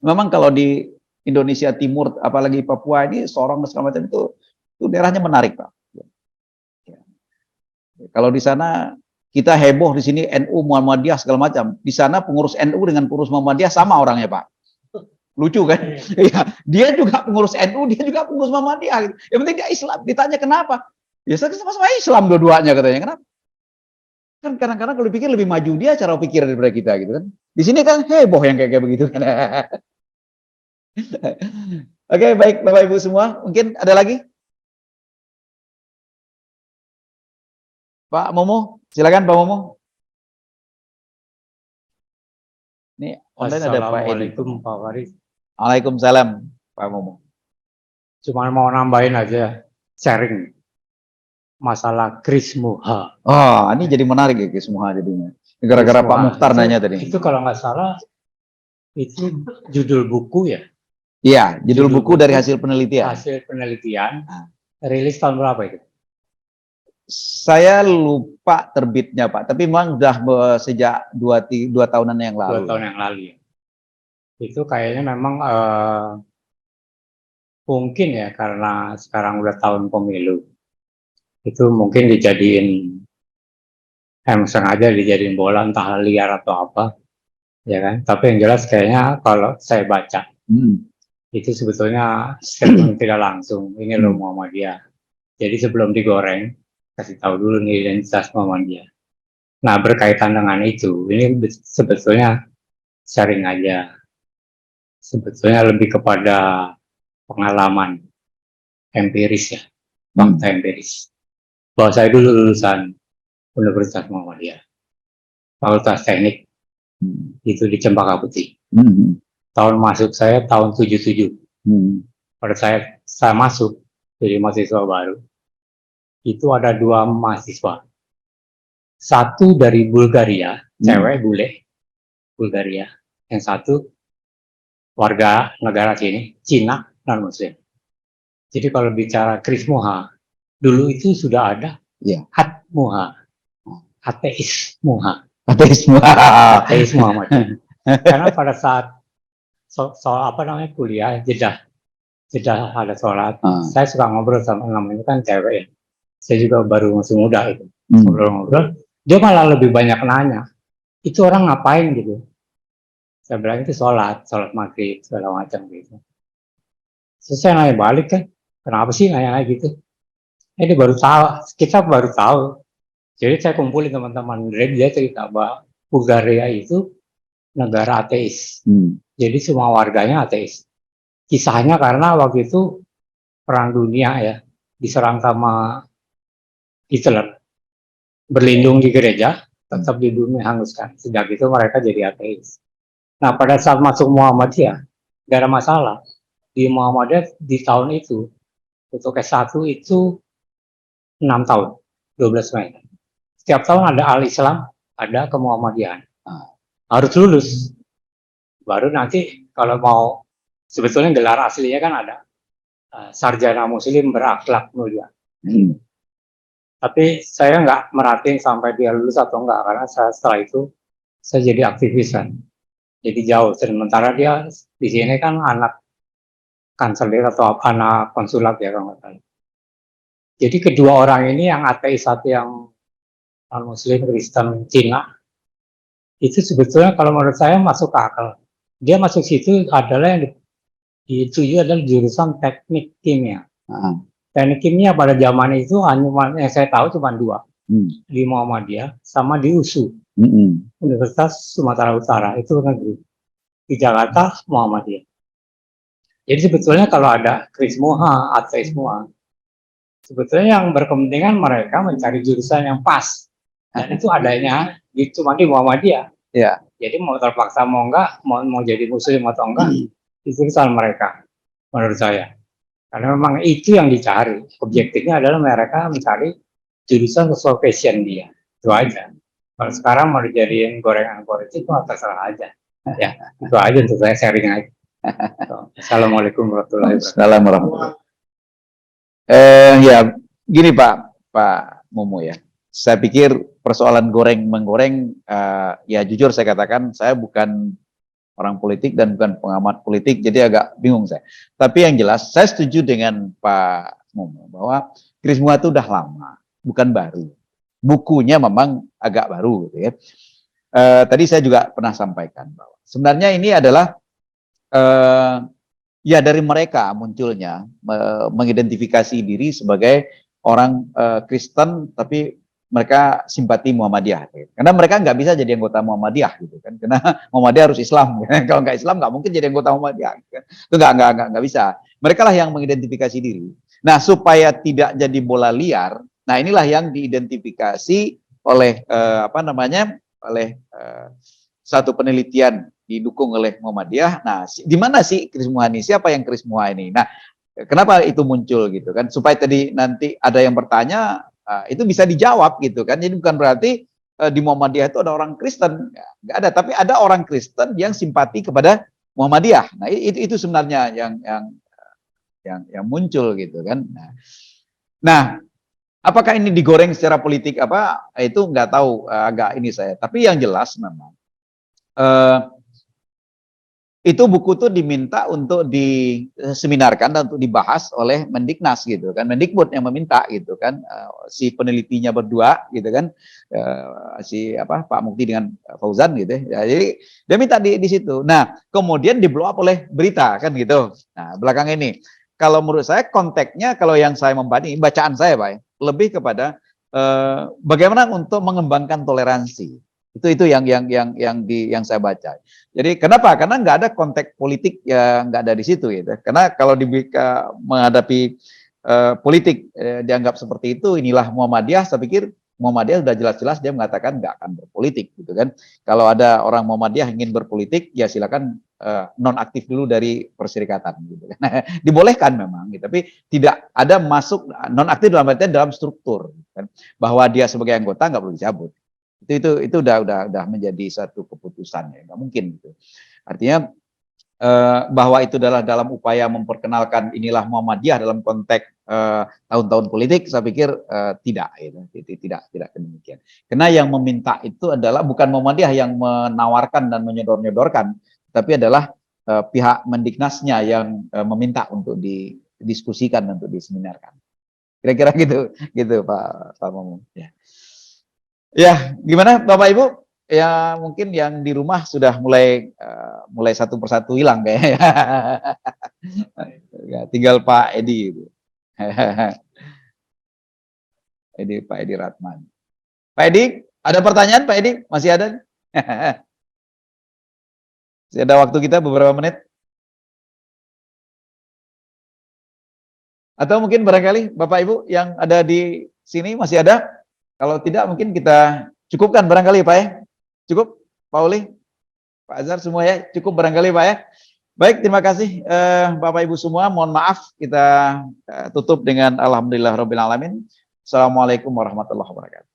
Memang kalau di Indonesia Timur, apalagi Papua ini, Sorong dan segala macam itu daerahnya menarik Pak. Kalau di sana kita heboh di sini NU Muhammadiyah segala macam, di sana pengurus NU dengan pengurus Muhammadiyah sama orangnya Pak. Lucu kan? Ya, dia juga pengurus NU, dia juga pengurus Muhammadiyah. Gitu. Yang penting dia Islam. Ditanya kenapa? Ya sama-sama Islam dua-duanya katanya. Kenapa? Kan kadang-kadang kalau dipikir lebih maju dia cara pikir daripada kita gitu kan. Di sini kan heboh yang kayak begitu kan. Oke, baik Bapak Ibu semua. Mungkin ada lagi? Pak Momo, silakan Pak Momo. Nih, online ada Pak Edi. Assalamualaikum Pak Farid. Waalaikumsalam Pak Momo. Cuma mau nambahin aja sharing masalah Kris Muha. Oh, ini jadi menarik ya Kris Muha jadinya. Gara-gara Pak Mukhtar nanya tadi. Itu kalau nggak salah itu judul buku ya? Iya, judul buku dari hasil penelitian. Hasil penelitian. Rilis tahun berapa itu? Saya lupa terbitnya Pak, tapi memang sudah sejak 2 tahunan yang lalu. 2 tahun yang lalu ya. Itu kayaknya memang mungkin ya karena sekarang udah tahun pemilu. Itu mungkin dijadiin sengaja dijadiin bola entah liar atau apa. Ya kan? Tapi yang jelas kayaknya kalau saya baca itu sebetulnya statement tidak langsung. Ini loh Muhammadiyah. Jadi sebelum digoreng kasih tahu dulu nih identitas Muhammadiyah. Nah berkaitan dengan itu, ini sebetulnya sharing aja. Sebetulnya lebih kepada pengalaman empiris ya, fakta empiris. Bahwa saya dulu lulusan Universitas Muhammadiyah, Fakultas Teknik itu di Cempaka Putih. Tahun masuk saya tahun 77. Pada saya masuk jadi mahasiswa baru, itu ada 2 mahasiswa. Satu dari Bulgaria, cewek bule, Bulgaria. Yang satu warga negara sini, Cina non Muslim. Jadi kalau bicara Kris Muha, dulu itu sudah ada Hat Muha, ateis Muha. Ateis Muhammad. Karena pada saat soal kuliah jeda ada sholat, saya suka ngobrol sama namanya kan cewek ya. Saya juga baru masih muda itu. Ngobrol-ngobrol, dia malah lebih banyak nanya. Itu orang ngapain gitu? Saya bilang itu sholat maghrib segala macam gitu. Terus saya nanya balik kan, kenapa sih nanya gitu? Dia baru tahu, kita baru tahu. Jadi saya kumpulin teman-teman, dia cerita bahwa Bulgaria itu negara ateis. Jadi semua warganya ateis. Kisahnya karena waktu itu perang dunia ya, diserang sama Hitler. Berlindung di gereja, tetap di bumi hanguskan. Sejak itu mereka jadi ateis. Nah pada saat masuk Muhammadiyah, gak ada masalah. Di Muhammadiyah di tahun itu, untuk S1 itu 6 tahun, 12 semester. Setiap tahun ada Al-Islam, ada ke-Muhammadiyahan. Harus lulus. Baru nanti kalau mau, sebetulnya gelar aslinya kan ada. Sarjana Muslim berakhlak mulia. Tapi saya nggak merhatiin sampai dia lulus atau enggak, karena setelah itu saya jadi aktivis kan. Jadi jauh. Sementara dia di sini kan anak kanselir atau anak konsulat ya kalau nggak salah. Jadi kedua orang ini yang ateis, satu yang non-muslim, Kristen, Cina, itu sebetulnya kalau menurut saya masuk akal. Dia masuk situ adalah yang dituju adalah jurusan teknik kimia. Teknik kimia pada zaman itu hanya yang saya tahu cuma dua, di Muhammadiyah sama di USU, Universitas Sumatera Utara, itu negeri. Di Jakarta Muhammadiyah. Jadi sebetulnya kalau ada krismuha, ateismuha, sebetulnya yang berkepentingan mereka mencari jurusan yang pas. Dan itu adanya cuma di Muhammadiyah. Ya. Jadi mau terpaksa mau enggak, mau jadi muslim atau enggak, itu urusan mereka, menurut saya. Karena memang itu yang dicari. Objektifnya adalah mereka mencari jurusan sesuai passion dia. Itu aja. Kalau sekarang mau dijadiin gorengan politik, terserah aja. Ya, itu aja untuk saya sharing aja. Assalamualaikum warahmatullahi wabarakatuh. Assalamualaikum. Ya, gini Pak Mumu ya. Saya pikir persoalan menggoreng, ya jujur saya katakan saya bukan orang politik dan bukan pengamat politik, jadi agak bingung saya. Tapi yang jelas saya setuju dengan Pak Mumu bahwa krismuha itu udah lama, bukan baru. Bukunya memang agak baru, gitu ya. Tadi saya juga pernah sampaikan bahwa sebenarnya ini adalah ya dari mereka munculnya mengidentifikasi diri sebagai orang Kristen tapi mereka simpati Muhammadiyah. Karena mereka nggak bisa jadi anggota Muhammadiyah gitu kan. Karena Muhammadiyah harus Islam. Kalau nggak Islam nggak mungkin jadi anggota Muhammadiyah. Kan? Itu nggak bisa. Mereka lah yang mengidentifikasi diri. Nah supaya tidak jadi bola liar, nah inilah yang diidentifikasi oleh oleh satu penelitian didukung oleh Muhammadiyah. Nah, di mana sih krismuha ini? Siapa yang krismuha ini? Nah, kenapa itu muncul gitu kan? Supaya tadi nanti ada yang bertanya, itu bisa dijawab gitu kan. Jadi bukan berarti di Muhammadiyah itu ada orang Kristen, nggak ada. Tapi ada orang Kristen yang simpati kepada Muhammadiyah. Nah, itu sebenarnya yang muncul gitu kan. Nah, apakah ini digoreng secara politik apa? Itu nggak tahu, agak ini saya. Tapi yang jelas memang itu buku tuh diminta untuk diseminarkan dan untuk dibahas oleh Mendiknas gitu kan, Mendikbud yang meminta gitu kan, si penelitinya berdua gitu kan, Pak Mukti dengan Fauzan gitu ya. Jadi dia minta di situ. Nah kemudian di blow up oleh berita kan gitu. Nah belakang ini kalau menurut saya konteksnya, kalau yang saya membanding bacaan saya Pak, lebih kepada bagaimana untuk mengembangkan toleransi. Itu yang saya baca. Jadi kenapa? Karena nggak ada konteks politik yang nggak ada di situ gitu. Karena kalau menghadapi politik dianggap seperti itu, inilah Muhammadiyah. Saya pikir Muhammadiyah sudah jelas-jelas dia mengatakan nggak akan berpolitik gitu kan. Kalau ada orang Muhammadiyah ingin berpolitik, ya silakan nonaktif dulu dari perserikatan gitu kan. Dibolehkan memang gitu, tapi tidak ada masuk nonaktif dalam struktur gitu kan. Bahwa dia sebagai anggota nggak perlu dicabut. Itu udah menjadi satu keputusan ya, nggak mungkin gitu. Artinya bahwa itu adalah dalam upaya memperkenalkan inilah Muhammadiyah dalam konteks tahun-tahun politik, saya pikir tidak demikian. Karena yang meminta itu adalah bukan Muhammadiyah yang menawarkan dan menyodor-nyodorkan, tapi adalah pihak Mendiknasnya yang meminta untuk didiskusikan, untuk diseminarkan. Kira-kira gitu Pak Mumu. Ya. Ya, gimana Bapak Ibu? Ya mungkin yang di rumah sudah mulai satu persatu hilang kayaknya. Ya, tinggal Pak Edi. Pak Edi Ratman. Pak Edi, ada pertanyaan Pak Edi? Masih ada? Masih ada waktu kita beberapa menit? Atau mungkin barangkali Bapak Ibu yang ada di sini masih ada? Kalau tidak mungkin kita cukupkan barangkali Pak ya. Cukup Pak Uli, Pak Azhar semua ya. Cukup barangkali Pak ya. Baik, terima kasih Bapak Ibu semua. Mohon maaf kita tutup dengan alhamdulillahirabbil alamin. Assalamualaikum warahmatullahi wabarakatuh.